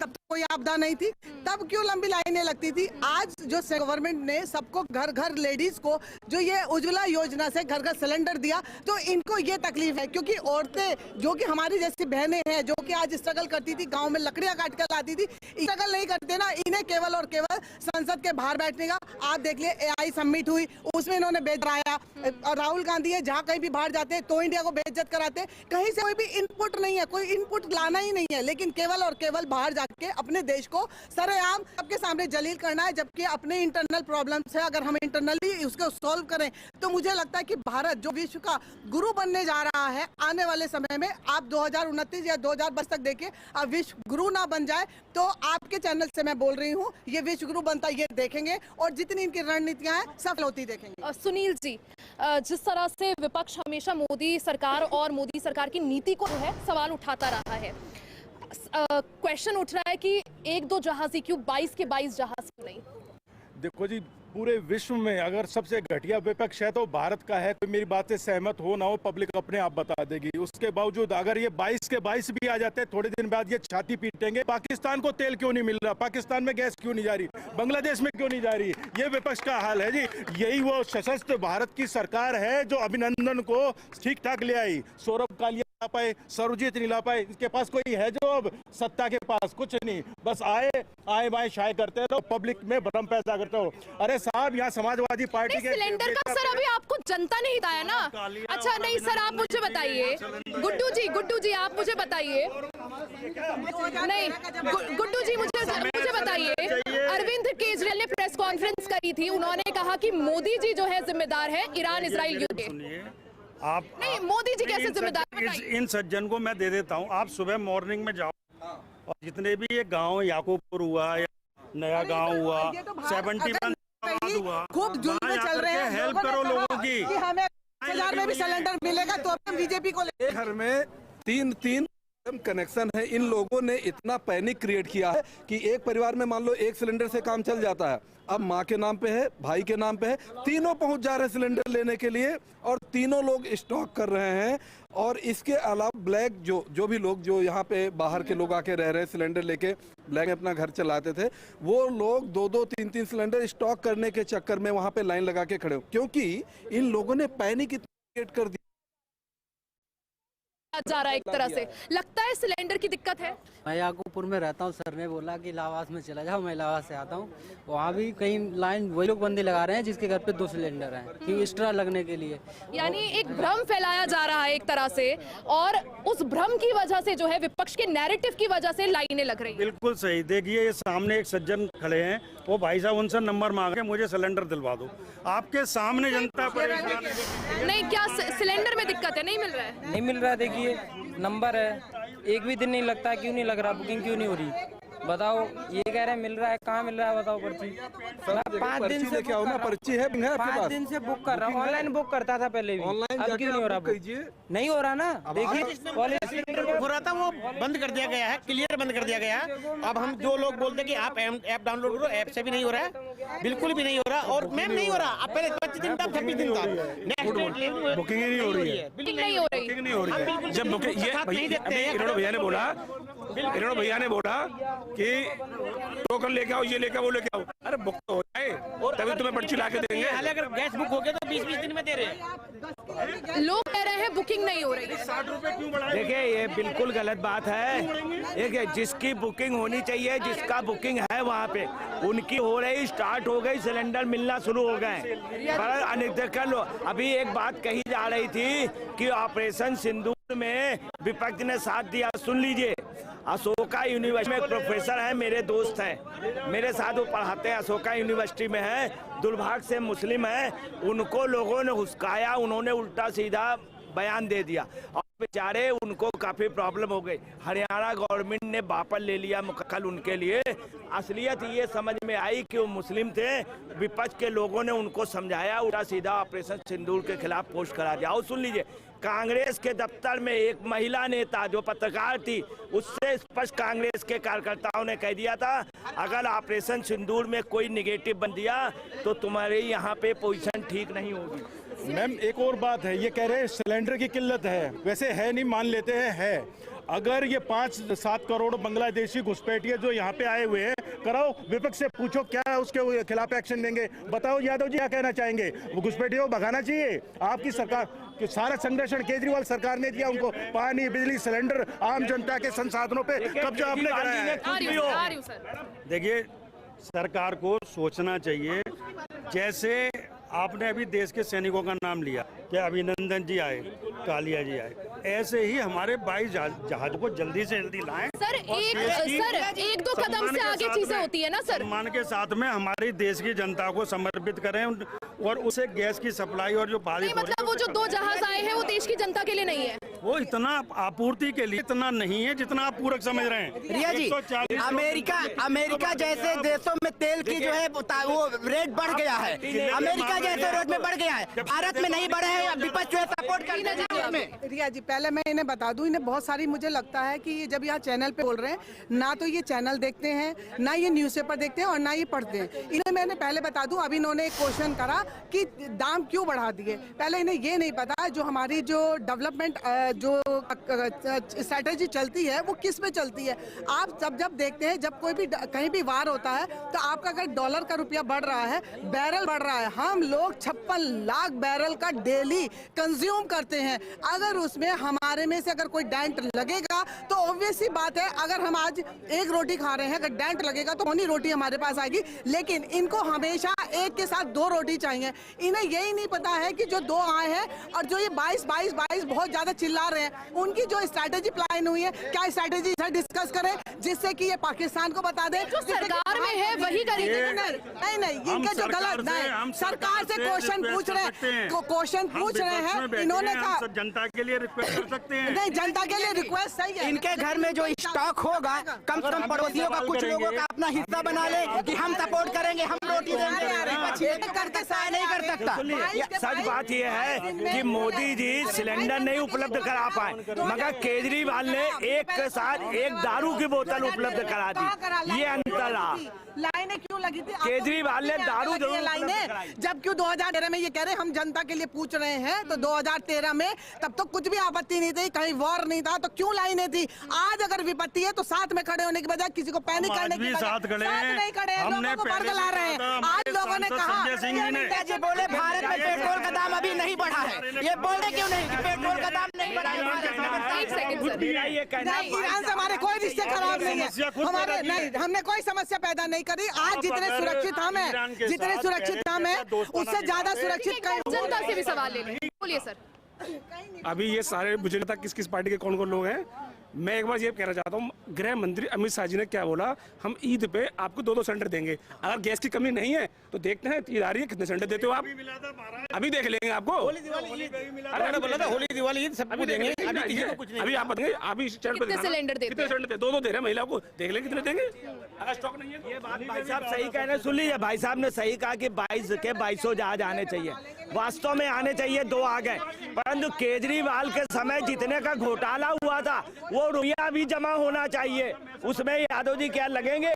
तब तो कोई आपदा नहीं थी, तब क्यों लंबी लाइनें लगती थी? आज जो गवर्नमेंट ने सबको घर लेडीज को जो ये उज्ज्वला योजना से घर सिलेंडर दिया, तो इनको ये तकलीफ है क्योंकि औरतें जो कि हमारी जैसी बहनें हैं, जो कि आज स्ट्रगल करती थी, गांव में लकड़ियां काट कर लाती थी, स्ट्रगल नहीं करते ना, इन्हें केवल और केवल संसद के बाहर बैठने का। आप देख लिए AI समिट हुई, उसमें इन्होंने बेइज्जत कराया। और राहुल गांधी है, जहाँ कहीं भी बाहर जाते हैं तो इंडिया को बेइज्जत कराते। कहीं से कोई भी इनपुट नहीं है, कोई इनपुट लाना ही नहीं है, लेकिन केवल और केवल बाहर जाके अपने देश को सरेआम सबके सामने जलील करना है। जबकि अपने इंटरनल प्रॉब्लम्स है, अगर हम इंटरनली उसको सॉल्व करें तो मुझे लगता है कि भारत जो विश्व का गुरु बनने जा रहा है आने वाले समय में, आप 2029 या 2022 तक देखिए, अब विश्व गुरु ना बन जाए तो आपके चैनल से मैं बोल रही हूँ, ये विश्व गुरु बनता ये देखेंगे और जितनी इनकी रणनीतियां हैं सफल होती देखेंगे। सुनील जी, जिस तरह से विपक्ष हमेशा मोदी सरकार और मोदी सरकार की नीति को है सवाल उठाता रहा है, क्वेश्चन उठ रहा है कि 1-2 जहाज ही क्यों, 22 के 22 जहाज क्यों नहीं? देखो जी, पूरे विश्व में अगर सबसे घटिया विपक्ष है तो भारत का है। कोई मेरी बात से सहमत हो ना हो, पब्लिक अपने आप बता देगी। उसके बावजूद अगर ये 22 के 22 भी आ जाते हैं, थोड़े दिन बाद ये छाती पीटेंगे, पाकिस्तान को तेल क्यों नहीं मिल रहा, पाकिस्तान में गैस क्यों नहीं जा रही, बांग्लादेश में क्यों नहीं जा रही। ये विपक्ष का हाल है जी। यही वो सशस्त्र भारत की सरकार है जो अभिनंदन को ठीक ठाक ले आई। सौरभ कालिया ला पाए, सर्वजीत नहीं ला पाए। इसके पास कोई है जो अब सत्ता के पास कुछ नहीं, बस आए बाएं शाये करते रहो, पब्लिक में भ्रम पैदा करते हो। अरे साहब, यहाँ समाजवादी पार्टी के सिलेंडर का सर अभी आपको जनता ने हिदाया ना। अच्छा नहीं सर, आप मुझे बताइए, गुड्डू जी आप मुझे बताइए, नहीं गुड्डू जी मुझे बताइए, अरविंद केजरीवाल ने प्रेस कॉन्फ्रेंस करी थी, उन्होंने कहा कि मोदी जी जो है जिम्मेदार है ईरान इजराइल युद्ध के। आप नहीं, मोदी जी कैसे जिम्मेदार? इन सज्जन को मैं दे देता हूँ। आप सुबह मॉर्निंग में जाओ और जितने भी ये गांव, याकूबपुर हुआ या नया गांव हुआ, 71 हुआ, खूब जुल्म चल रहे हैं, हेल्प करो लोगों की। हमें 1000 में भी सिलेंडर मिलेगा तो हम बीजेपी को ले। घर में तीन कनेक्शन है। इन लोगों ने इतना पैनिक क्रिएट किया है कि एक परिवार में मान लो एक सिलेंडर से काम चल जाता है, अब माँ के नाम पे है, भाई के नाम पे है, तीनों पहुंच जा रहे हैं सिलेंडर लेने के लिए और तीनों लोग स्टॉक कर रहे हैं। और इसके अलावा ब्लैक जो भी लोग जो यहाँ पे बाहर के लोग आके रह रहे हैं, सिलेंडर लेके ब्लैक में अपना घर चलाते थे, वो लोग 2-2, 3-3 सिलेंडर स्टॉक करने के चक्कर में वहाँ पे लाइन लगा के खड़े हो, क्योंकि इन लोगों ने पैनिक क्रिएट कर दिया जा रहा है। एक तरह से लगता है सिलेंडर की दिक्कत है। मैं याकूबपुर में रहता हूँ, सर ने बोला कि इलाहाबाद में चला जाओ, मैं इलाहाबाद से आता हूँ। वहाँ भी कहीं लाइन वही लोग बंदे लगा रहे हैं जिसके घर पे 2 सिलेंडर हैं कि एक्स्ट्रा लगने के लिए। यानी एक भ्रम फैलाया जा रहा है एक तरह से, और उस भ्रम की वजह से जो है विपक्ष के नैरेटिव की वजह से लाइनें लग रही हैं। बिल्कुल सही। देखिए ये सामने एक सज्जन खड़े हैं, वो भाई साहब उनसे नंबर मांग रहे हैं, मुझे सिलेंडर दिलवा दो। आपके सामने जनता परेशान है। नहीं, क्या सिलेंडर में दिक्कत है? नहीं मिल रहा है? नहीं मिल रहा है। देखिए नंबर है, एक भी दिन नहीं लगता, क्यों नहीं लग रहा, बुकिंग क्यों नहीं हो रही बताओ। ये कह रहे हैं मिल रहा है, कहाँ मिल रहा है बताओ पर्ची। 5 दिन से क्या होना, पर्ची है 5 दिन से बुक कर रहा हूँ, ऑनलाइन बुक करता था पहले भी, अब क्यों नहीं हो रहा? नहीं हो रहा ना। देखिए हो रहा था वो बंद कर दिया गया है, क्लियर बंद कर दिया गया है। अब हम जो लोग बोलते हैं कि आप ऐप डाउनलोड करो, ऐप से भी नहीं हो रहा है, बिल्कुल भी नहीं हो रहा। और मैम नहीं हो रहा, अब पहले 25 दिन था, 26 दिन था, बुकिंग ही नहीं हो रही है, नहीं हो रही, नहीं हो रही है। जब बुकिंग ये भैया ने बोला कि टोकन लेके आओ, ये लेके आओ, वो लेके आओ। अरे बुक तो हो जाए तभी तुम्हें पर्ची ला के देंगे। अगर गैस बुक हो गया तो 20-20 दिन में दे रहे हैं। लोग कह रहे हैं बुकिंग नहीं हो रही। 60 रुपए क्यों बढ़ाए? देखिए ये बिल्कुल गलत बात है। देखिए जिसकी बुकिंग होनी चाहिए, जिसका बुकिंग है वहाँ पे उनकी हो रही, स्टार्ट हो गई, सिलेंडर मिलना शुरू हो गए। पर अनिश्चित लो, अभी एक बात कही जा रही थी कि ऑपरेशन सिंदूर में विपक्ष ने साथ दिया। सुन लीजिए, अशोका यूनिवर्सिटी में एक प्रोफेसर है, मेरे दोस्त हैं, मेरे साथ वो पढ़ाते हैं, अशोका यूनिवर्सिटी में है, दुर्भाग्य से मुस्लिम है। उनको लोगों ने हुस्काया, उन्होंने उल्टा सीधा बयान दे दिया और बेचारे उनको काफी प्रॉब्लम हो गई। हरियाणा गवर्नमेंट ने वापस ले लिया मुकक्कल उनके लिए। असलियत ये समझ में आई कि वो मुस्लिम थे, विपक्ष के लोगों ने उनको समझाया, उल्टा सीधा ऑपरेशन सिंदूर के खिलाफ पोस्ट करा दिया। और सुन लीजिए, कांग्रेस के दफ्तर में एक महिला नेता जो पत्रकार थी, उससे स्पष्ट कांग्रेस के कार्यकर्ताओं ने कह दिया था, अगर ऑपरेशन सिंदूर में कोई निगेटिव बन दिया तो तुम्हारे यहाँ पे पोजीशन ठीक नहीं होगी। मैम एक और बात है, ये कह रहे हैं सिलेंडर की किल्लत है, वैसे है नहीं, मान लेते हैं है। अगर ये 5-7 करोड़ बांग्लादेशी घुसपैठिए जो यहाँ पे आए हुए हैं, कराओ, विपक्ष से पूछो क्या उसके खिलाफ एक्शन लेंगे। बताओ यादव जी क्या कहना चाहेंगे? वो घुसपैठियों को भगाना चाहिए? आपकी सरकार कि सारा संरक्षण केजरीवाल सरकार ने दिया उनको, पानी, बिजली, सिलेंडर, आम जनता के संसाधनों पे कब्जा आपने कराया है। देखिए सरकार को सोचना चाहिए, जैसे आपने अभी देश के सैनिकों का नाम लिया कि अभिनंदन जी आए, कालिया जी आए, ऐसे ही हमारे 22 जहाज को जल्दी से जल्दी लाएं। सर एक दो कदम से आगे चीजें होती है ना सर। सम्मान के साथ में हमारी देश की जनता को समर्पित करें और उसे गैस की सप्लाई और जो बारिश मतलब वो जो 2 जहाज आए हैं वो देश की जनता के लिए नहीं है, वो इतना आपूर्ति के लिए इतना नहीं है जितना आप पूरक समझ रहे हैं। रिया जी, अमेरिका जैसे देशों में तेल की जो है वो रेट बढ़ गया है, अमेरिका जैसे रेट में बढ़ गया है, भारत में नहीं बढ़े हैं। विपक्ष जो है सपोर्ट करते हैं। रिया जी, पहले मैं इन्हें बता दूं, इन्हें बहुत सारी, मुझे लगता है कि ये जब यहाँ चैनल पे बोल रहे हैं, ना तो ये चैनल देखते हैं, ना ये न्यूज़पेपर देखते हैं और ना ये पढ़ते हैं। इन्हें मैंने पहले बता दूं, अभी इन्होंने एक क्वेश्चन करा कि दाम क्यों बढ़ा दिए। पहले इन्हें ये नहीं पता जो हमारी जो डेवलपमेंट जो स्ट्रैटेजी चलती है वो किस में चलती है। आप जब देखते हैं, जब कोई भी कहीं भी वार होता है तो आपका अगर डॉलर का रुपया बढ़ रहा है, बैरल बढ़ रहा है, हम लोग 56 लाख बैरल का डेली कंज्यूम करते हैं। अगर उसमें हमारे में से अगर कोई डेंट लगेगा तो ऑब्वियस सी बात है, अगर हम आज एक रोटी खा रहे हैं, अगर डेंट लगेगा तो कौन रोटी हमारे पास आएगी। लेकिन इनको हमेशा एक के साथ 2 रोटी चाहिए। इन्हें यही नहीं पता है कि जो 2 आए हैं और जो ये 22 बहुत ज्यादा चिल्ला रहे हैं, उनकी जो स्ट्रैटेजी प्लान हुई है, क्या स्ट्रैटेजी डिस्कस करें जिससे कि ये पाकिस्तान को बता दे। जो सरकार में है वही करेंगे। नहीं, इनका जो गलत नहीं, सरकार से क्वेश्चन पूछ रहे हैं, इन्होंने कहा जनता के लिए रिक्वेस्ट कर सकते हैं। नहीं, जनता के लिए रिक्वेस्ट सही है। इनके घर में जो स्टॉक होगा, कम से कम पड़ोसियों का, कुछ लोगों का अपना हिस्सा बना ले कि हम सपोर्ट करेंगे, हम रोटी देंगे। करके सहाय नहीं कर सकता। सच बात यह है कि मोदी जी सिलेंडर नहीं उपलब्ध करा पाए, मगर केजरीवाल ने एक के साथ एक दारू की बोतल उपलब्ध करा दी। ये अंतर रहा। लाइनें क्यों लगी थी? केजरीवाल ने दारू लाइनें, जब क्यों 2013 में ये कह रहे हैं हम जनता के लिए पूछ रहे हैं, तो 2013 में तब तो कुछ भी आपत्ति नहीं थी, कहीं वॉर नहीं था, तो क्यों लाइनें थी? आज अगर विपत्ति है तो साथ में खड़े होने की बजाय किसी को पैनिक करने की बजाय साथ नहीं खड़े, लोगों को बरगला रहे हैं। आज लोगों ने कहा, जी बोले भारत में पेट्रोल का दाम अभी नहीं बढ़ा है, ये बोले क्यों नहीं कि पेट्रोल का दाम नहीं बढ़ा है? ईरान से हमारे कोई रिश्ते खराब नहीं है, हमारे नहीं, हमने कोई समस्या पैदा नहीं करी। आज जितने सुरक्षित हम हैं, जितने सुरक्षित हम हैं, उससे ज्यादा सुरक्षित जनता से भी सवाल ले लें। बोलिए सर। अभी ये सारे मुझे नहीं पता किस किस पार्टी के कौन कौन लोग हैं। मैं एक बार ये कहना चाहता हूँ, गृह मंत्री अमित शाह जी ने क्या बोला, हम ईद पे आपको 2-2 सिलेंडर देंगे। अगर गैस की कमी नहीं है तो देखते हैं ईद आ रही है, कितने सिलेंडर देते हो आप, अभी देख लेंगे आपको। अरे बोला था होली दिवाली ईद सबको देंगे, अभी आप बताएंगे, अभी कितने सिलेंडर देते कितने सिलेंडर 2-2 दे रहे हैं महिला को, देख लेंगे कितने देंगे। अगर स्टॉक नहीं है, ये बात भाई साहब सही कहने, सुन लीजिए, भाई साहब ने सही कहा कि 22 के 2200 जहाज आने चाहिए, वास्तव में आने चाहिए, 2 आ गए। परंतु केजरीवाल के समय जितने का घोटाला हुआ था वो रुपया भी जमा होना चाहिए, उसमें यादव जी क्या लगेंगे,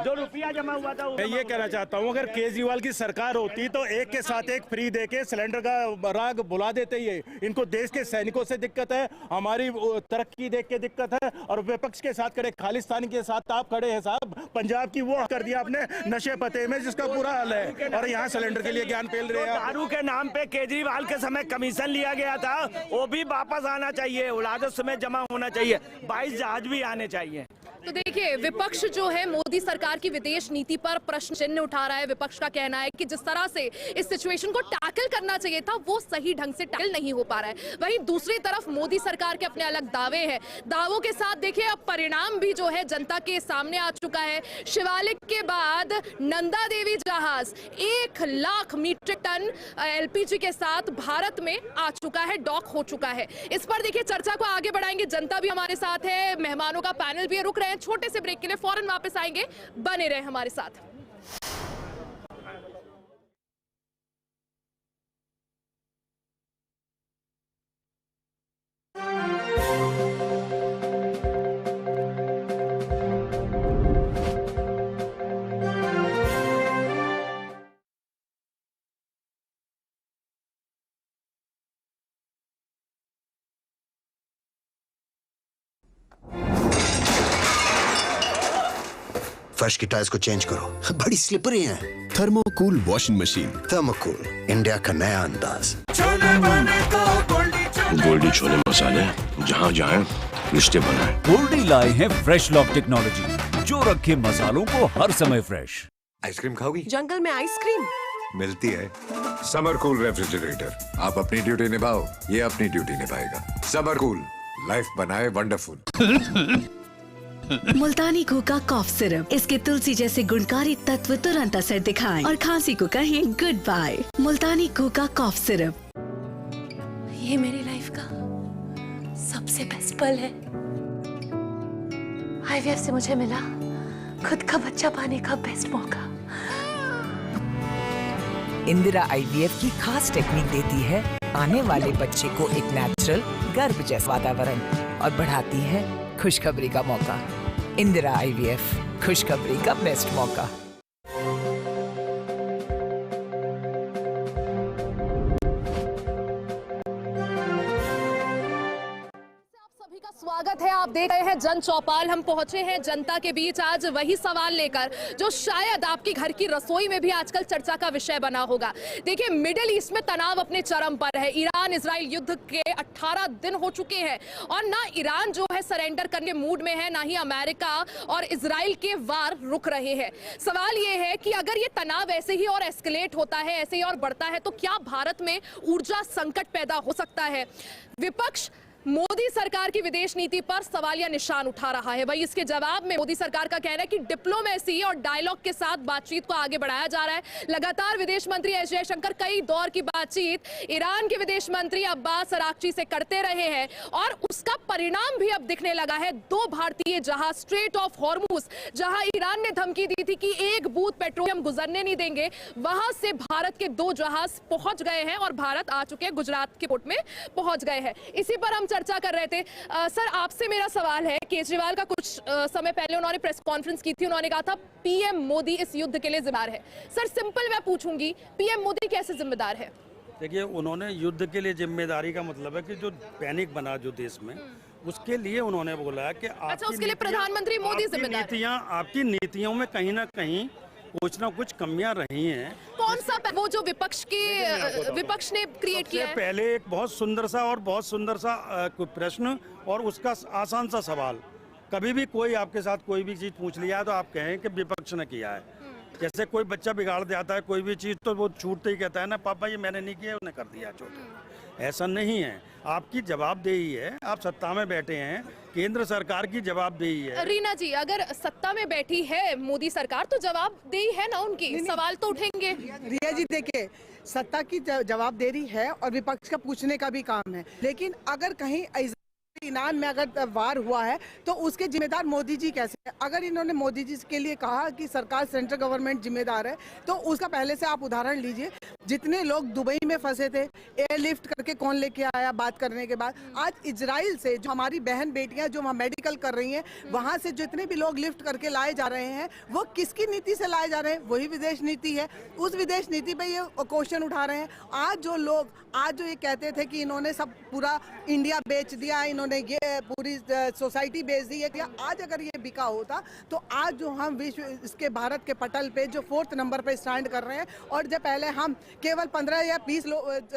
जो रुपया जमा हुआ था। मैं ये कहना चाहता हूँ, अगर केजरीवाल की सरकार होती तो एक के साथ एक फ्री देके सिलेंडर का राग बुला देते ही। इनको देश के सैनिकों से दिक्कत है, हमारी तरक्की देख के दिक्कत है, और विपक्ष के साथ खड़े, खालिस्तानी के साथ आप खड़े हैं साहब। पंजाब की वो कर दिया आपने नशे पते में, जिसका बुरा हाल है, और यहाँ सिलेंडर के लिए ज्ञान पेल रहे हैं। दारू के नाम पे केजरीवाल के समय कमीशन लिया गया था, वो भी वापस आना चाहिए, राजस्व में जमा होना चाहिए, 22 जहाज भी आने चाहिए। तो देखिए, विपक्ष जो है मोदी सरकार की विदेश नीति पर प्रश्न चिन्ह उठा रहा है। विपक्ष का कहना है कि जिस तरह से इस सिचुएशन को टैकल करना चाहिए था वो सही ढंग से टैकल नहीं हो पा रहा है। वहीं दूसरी तरफ मोदी सरकार के अपने अलग दावे हैं। दावों के साथ देखिए अब परिणाम भी जो है जनता के सामने आ चुका है। शिवालिक के बाद नंदा देवी जहाज 1 लाख मीट्रिक टन LPG के साथ भारत में आ चुका है, डॉक हो चुका है। इस पर देखिए चर्चा को आगे बढ़ाएंगे, जनता भी हमारे साथ है, मेहमानों का पैनल भी रुक रहे हैं। छोटे से ब्रेक के लिए फौरन वापस आएंगे, बने रहे हमारे साथ। फर्श की टाइल्स को चेंज करो, बड़ी स्लिपरी हैं। थर्मोकूल वॉशिंग मशीन। थर्मोकूल, इंडिया का नया अंदाज। गोल्डी छोले मसाले, जहाँ जाए रिश्ते बनाए। गोल्डी लाए हैं फ्रेश लॉक टेक्नोलॉजी, जो रखे मसालों को हर समय फ्रेश। आइसक्रीम खाओगी? जंगल में आइसक्रीम मिलती है। समर कूल रेफ्रिजरेटर, आप अपनी ड्यूटी निभाओ, ये अपनी ड्यूटी निभाएगा। समर कूल, लाइफ बनाए वंडरफुल। मुल्तानी घोका कॉफ सिरप, इसके तुलसी जैसे गुणकारी तत्व तुरंत असर दिखाएं और खांसी को कहें गुड बाय। मुल्तानी घोका कॉफ सिरप। ये मेरी लाइफ का सबसे बेस्ट पल है। IVF से मुझे मिला खुद का बच्चा पाने का बेस्ट मौका। इंदिरा IVF की खास टेक्निक देती है आने वाले बच्चे को एक नेचुरल गर्भ जैसा वातावरण और बढ़ाती है खुशखबरी का मौका। इंदिरा IVF, खुशखबरी का बेस्ट मौका। स्वागत है, आप देख रहे हैं जन चौपाल। हम पहुंचे हैं जनता के बीच आज वही सवाल लेकर जो शायद आपकी घर की रसोई में भी आजकल चर्चा का विषय बना होगा। देखिए, मिडिल ईस्ट में तनाव अपने चरम पर है। ईरान इजराइल युद्ध के 18 दिन हो चुके हैं और ना ईरान जो है सरेंडर करने मूड में है, ना ही अमेरिका और इजराइल के वार रुक रहे हैं। सवाल ये है कि अगर ये तनाव ऐसे ही और एस्केलेट होता है, ऐसे ही और बढ़ता है, तो क्या भारत में ऊर्जा संकट पैदा हो सकता है? विपक्ष मोदी सरकार की विदेश नीति पर सवालिया निशान उठा रहा है। वही इसके जवाब में मोदी सरकार का कहना है कि डिप्लोमेसी और डायलॉग के साथ बातचीत को आगे बढ़ाया जा रहा है। लगातार विदेश मंत्री एस जयशंकर कई दौर की बातचीत ईरान के विदेश मंत्री अब्बास अराक्ची से करते रहे हैं और उसका परिणाम भी अब दिखने लगा है। 2 भारतीय जहाज स्ट्रेट ऑफ हॉर्मुज, जहां ईरान ने धमकी दी थी कि एक बूंद पेट्रोलियम गुजरने नहीं देंगे, वहां से भारत के 2 जहाज पहुंच गए हैं और भारत आ चुके हैं, गुजरात के पोर्ट में पहुंच गए हैं। इसी पर हम चर्चा कर रहे थे। सर, आपसे मेरा सवाल है, केजरीवाल का कुछ समय पहले उन्होंने प्रेस कॉन्फ्रेंस की थी, उन्होंने कहा था पीएम मोदी इस युद्ध के लिए जिम्मेदार है। सर, सिंपल मैं पूछूंगी, पीएम मोदी कैसे जिम्मेदार है? देखिए, उन्होंने युद्ध के लिए जिम्मेदारी का मतलब है कि जो पैनिक बना जो देश में, उसके लिए उन्होंने बोला है कि अच्छा, उसके लिए प्रधानमंत्री मोदी जिम्मेदार है। आपकी नीतियों में कहीं ना कहीं कुछ ना कुछ कमियां रही हैं। कौन सा वो जो विपक्ष ने क्रिएट किया है? पहले एक बहुत सुंदर सा प्रश्न और उसका आसान सा सवाल। कभी भी कोई आपके साथ कोई भी चीज पूछ लिया तो आप कहें कि विपक्ष ने किया है। जैसे कोई बच्चा बिगाड़ देता है कोई भी चीज, तो वो छूटते ही कहता है ना, पापा ये मैंने नहीं किया, उसने कर दिया छोटे। ऐसा नहीं है, आपकी जवाबदेही है। आप सत्ता में बैठे हैं, केंद्र सरकार की जवाबदेही है। रीना जी, अगर सत्ता में बैठी है मोदी सरकार तो जवाबदेही है ना उनकी, सवाल तो उठेंगे। रिया जी, देखिए, सत्ता की जवाबदेही है और विपक्ष का पूछने का भी काम है, लेकिन अगर कहीं ईरान में अगर वार हुआ है तो उसके जिम्मेदार मोदी जी कैसे? अगर इन्होंने मोदी जी के लिए कहा कि सरकार, सेंट्रल गवर्नमेंट जिम्मेदार है, तो उसका पहले से आप उदाहरण लीजिए। जितने लोग दुबई में फंसे थे, एयरलिफ्ट करके कौन लेके आया बात करने के बाद? आज इजराइल से जो हमारी बहन बेटियां जो वहाँ मेडिकल कर रही हैं, वहाँ से जितने भी लोग लिफ्ट करके लाए जा रहे हैं, वो किसकी नीति से लाए जा रहे हैं? वही विदेश नीति है। उस विदेश नीति पे ये क्वेश्चन उठा रहे हैं। आज जो ये कहते थे कि इन्होंने सब पूरा इंडिया बेच दिया, इन्होंने ये पूरी सोसाइटी बेच दी है, आज अगर ये बिका होता तो आज जो हम विश्व इसके भारत के पटल पे जो 4th नंबर पे स्टैंड कर रहे हैं, और जब पहले हम केवल 15 या 20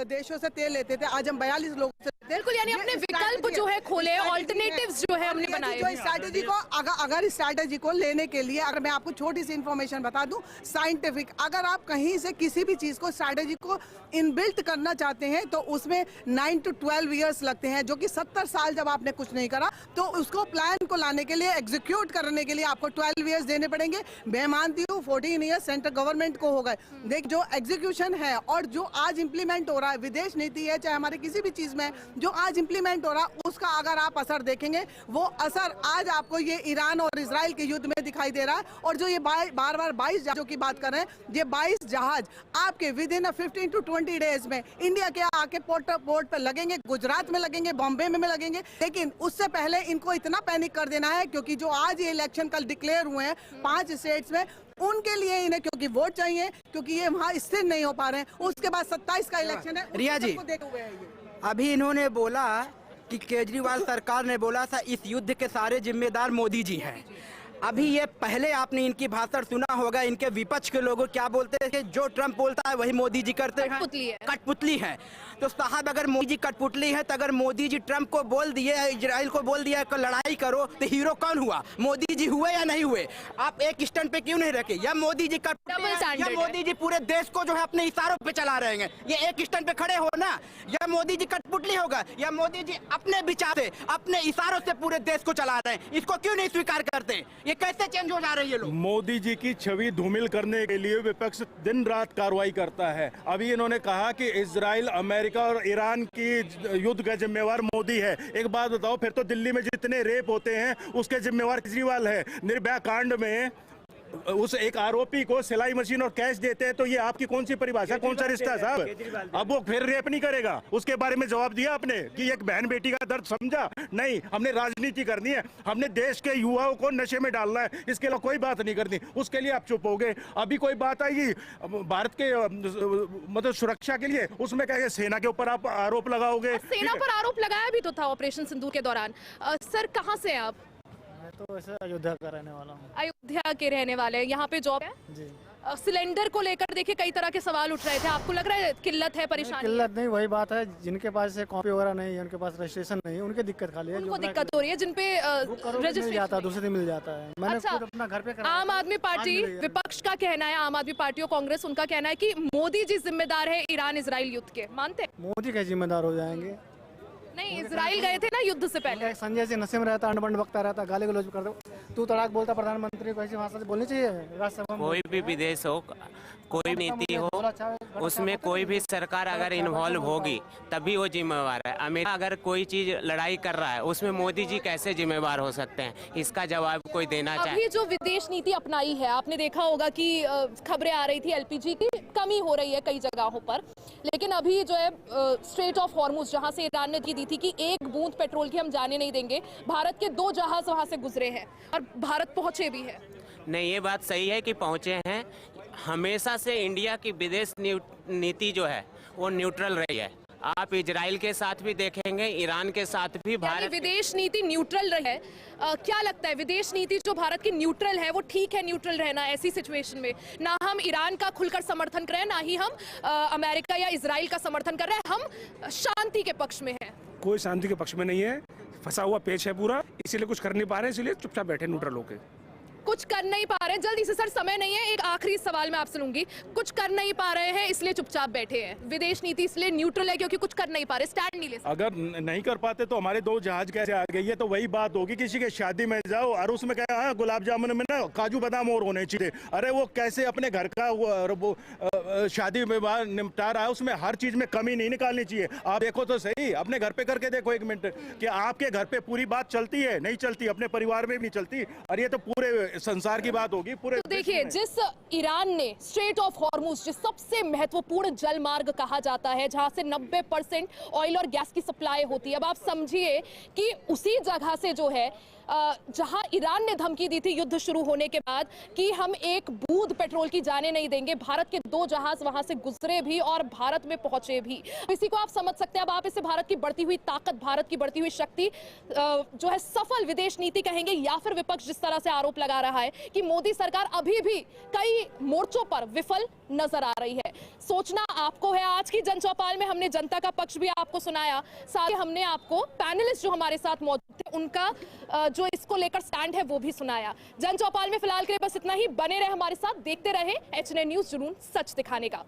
देशों से तेल लेते थे, आज हम 42 लोगों से। बिल्कुल, यानी अपने विकल्प जो है खोले, ऑल्टरनेटिव्स जो है हमने बनाए। जो स्ट्रैटेजी को अगर इस स्ट्रैटेजी को लेने के लिए, अगर मैं आपको छोटी सी इंफॉर्मेशन बता दूं, साइंटिफिक, अगर आप कहीं से किसी भी चीज को, स्ट्रैटेजी को इनबिल्ट करना चाहते हैं तो उसमें 9 to 12 ईयर्स लगते हैं, जो कि 70 साल जब आपने कुछ नहीं करा तो उसको प्लान को लाने के लिए, एग्जीक्यूट करने के लिए आपको 12 ईयर्स देने पड़ेंगे। मैं मानती हूँ 14 ईयर्स सेंट्रल गवर्नमेंट को हो गए। देख, जो एग्जीक्यूशन है और जो आज इंप्लीमेंट हो रहा है, विदेश नीति है चाहे हमारे किसी भी चीज में जो आज इंप्लीमेंट हो रहा, उसका अगर आप असर देखेंगे, वो असर आज आपको ये ईरान और इजराइल के युद्ध में दिखाई दे रहा है। और जो ये बार बार 22 जहाजों की बात कर रहे हैं, ये 22 जहाज आपके विद इन 15 to 20 डेज में इंडिया के आके पोर्ट पर लगेंगे, गुजरात में लगेंगे, बॉम्बे में लगेंगे। लेकिन उससे पहले इनको इतना पैनिक कर देना है, क्योंकि जो आज ये इलेक्शन कल डिक्लेयर हुए हैं 5 स्टेट्स में, उनके लिए इन्हें क्योंकि वोट चाहिए, क्योंकि ये वहाँ स्थिर नहीं हो पा रहे हैं। उसके बाद 27 का इलेक्शन है। रिया जी, अभी इन्होंने बोला कि केजरीवाल सरकार ने बोला था इस युद्ध के सारे जिम्मेदार मोदी जी हैं। अभी ये पहले आपने इनकी भाषण सुना होगा, इनके विपक्ष के लोग क्या बोलते हैं कि जो ट्रम्प बोलता है वही मोदी जी करते हैं, कठपुतली है। तो साहब, अगर मोदी जी कठपुतली है तो अगर मोदी जी ट्रम्प को बोल दिए, इजराइल को बोल दिया कि लड़ाई करो, तो हीरो कौन हुआ? मोदी जी हुए या नहीं हुए? आप एक स्टैंड पे क्यों नहीं रखे? या मोदी जी कठपुतली है, या मोदी जी पूरे देश को जो है अपने इशारों पे चला रहे हैं? ये एक स्टैंड पे खड़े हो ना, या मोदी जी कठपुतली होगा, या मोदी जी अपने विचार से, अपने इशारों से पूरे देश को चला रहे हैं? इसको क्यों नहीं स्वीकार करते? ये कैसे चेंज हो जा रही है लोग? मोदी जी की छवि धूमिल करने के लिए विपक्ष दिन रात कार्रवाई करता है। अभी इन्होंने कहा कि इजराइल, अमेरिका और ईरान की युद्ध का जिम्मेवार मोदी है। एक बात बताओ, फिर तो दिल्ली में जितने रेप होते हैं उसके जिम्मेवार केजरीवाल है। निर्भया कांड में उस एक आरोपी को सिलाई मशीन और कैश देते हैं, तो ये आपकी कौन सी परिभाषा, कौन सा रिश्ता साहब? अब वो फिर रेप नहीं करेगा, उसके बारे में जवाब दिया आपने कि एक बहन बेटी का दर्द समझा? नहीं, हमने राजनीति करनी है, हमने देश के युवाओं को नशे में डालना है, इसके लिए कोई बात नहीं करनी, उसके लिए आप चुप हो गए। अभी कोई बात आएगी भारत के मतलब सुरक्षा के लिए, उसमें कहेंगे सेना के ऊपर आप आरोप लगाओगे। सेना पर आरोप लगाया भी तो था ऑपरेशन सिंदूर के दौरान। सर कहाँ से हैं आप? मैं तो वैसे अयोध्या का रहने वाला हूँ। अयोध्या के रहने वाले हैं, यहाँ पे जॉब है जी। सिलेंडर को लेकर देखिए कई तरह के सवाल उठ रहे थे, आपको लग रहा है किल्लत है, परेशानी? किल्लत नहीं, वही बात है, जिनके पास से कॉपी वगैरह नहीं है, उनके पास रजिस्ट्रेशन नहीं है, उनकी दिक्कत खाली है। उनको दिक्कत हो रही है जिनपे मिल जाता है, दूसरे दिन मिल जाता है। मैंने अच्छा, खुद अपना घर पे आम आदमी पार्टी विपक्ष का कहना है, आम आदमी पार्टी और कांग्रेस उनका कहना है कि मोदी जी जिम्मेदार है ईरान इजराइल युद्ध के, मानते हैं? मोदी के जिम्मेदार हो जाएंगे? नहीं, इजराइल गए थे ना युद्ध से पहले। संजय सिंह नशे में रहता, अंडबंड बकता रहता, गाली गलौज करता, तू तड़ाक बोलता, प्रधानमंत्री को ऐसी भाषा से बोलनी चाहिए राज्यसभा में? कोई भी विदेश हो, कोई नीति हो, उसमें कोई भी सरकार अगर इन्वॉल्व होगी तभी वो जिम्मेवार है। अमेरिका अगर कोई चीज लड़ाई कर रहा है उसमें मोदी जी कैसे जिम्मेवार हो सकते हैं? इसका जवाब कोई देना चाहिए। अभी जो विदेश नीति अपनाई है, आपने देखा होगा कि खबरें आ रही थी एलपीजी की कमी हो रही है कई जगहों पर, लेकिन अभी जो है स्ट्रेट ऑफ हॉर्मुज जहां से ईरान ने दी थी कि एक बूंद पेट्रोल की हम जाने नहीं देंगे, भारत के 2 जहाज वहां से गुजरे हैं और भारत पहुंचे भी है। नहीं, ये बात सही है कि पहुंचे हैं। हमेशा से इंडिया की विदेश नीति जो है वो न्यूट्रल रही है। आप इजराइल के साथ भी देखेंगे, ईरान के साथ भी भारत विदेश नीति न्यूट्रल रही है। क्या लगता है विदेश नीति जो भारत की न्यूट्रल है वो ठीक है न्यूट्रल रहना ऐसी सिचुएशन में? ना हम ईरान का खुलकर समर्थन कर रहे हैं, ना ही हम अमेरिका या इजराइल का समर्थन कर रहे हैं, हम शांति के पक्ष में हैं। कोई शांति के पक्ष में नहीं है, फंसा हुआ पेच है पूरा, इसीलिए कुछ कर नहीं पा रहे, इसीलिए चुपचाप बैठे न्यूट्रल होके। कुछ कर नहीं पा रहे हैं, जल्दी से सर समय नहीं है, एक आखिरी सवाल मैं आपसे लूंगी। कुछ कर नहीं पा रहे हैं इसलिए चुपचाप बैठे हैं, विदेश नीति इसलिए न्यूट्रल है क्योंकि कुछ कर नहीं पा रहे, स्टैंड नहीं ले सकते। अगर नहीं कर पाते तो हमारे 2 जहाज कैसे आ गए? ये तो वही बात होगी, किसी के शादी में जाओ और उसमें क्या है, गुलाब जामुन में ना काजू बादाम और होने चाहिए। अरे वो कैसे अपने घर का वो शादी विवाह निपटा रहा है, उसमें हर चीज में कमी नहीं निकालनी चाहिए। आप देखो तो सही, अपने घर पे करके देखो 1 मिनट कि आपके घर पे पूरी बात चलती है, नहीं चलती, अपने परिवार में भी नहीं चलती, और ये तो पूरे संसार की बात होगी पूरे। तो देखिए, जिस ईरान ने स्ट्रेट ऑफ हॉर्मुज, जिस सबसे महत्वपूर्ण जल मार्ग कहा जाता है, जहां से 90% ऑयल और गैस की सप्लाई होती है, अब आप समझिए कि उसी जगह से जो है जहां ईरान ने धमकी दी थी युद्ध शुरू होने के बाद कि हम एक बूंद पेट्रोल की जाने नहीं देंगे, भारत के 2 जहाज वहां से गुजरे भी और भारत में पहुंचे भी। इसी को आप समझ सकते हैं। अब आप इसे भारत की बढ़ती हुई ताकत, भारत की बढ़ती हुई शक्ति जो है सफल विदेश नीति कहेंगे, या फिर विपक्ष जिस तरह से आरोप लगा रहा है कि मोदी सरकार अभी भी कई मोर्चों पर विफल नजर आ रही है। सोचना आपको है। आज की जन चौपाल में हमने जनता का पक्ष भी आपको सुनाया, साथ ही हमने आपको पैनलिस्ट जो हमारे साथ मौजूद थे उनका जो इसको लेकर स्टैंड है वो भी सुनाया। जन चौपाल में फिलहाल के लिए बस इतना ही। बने रहे हमारे साथ, देखते रहे HNN न्यूज़, जुनून सच दिखाने का।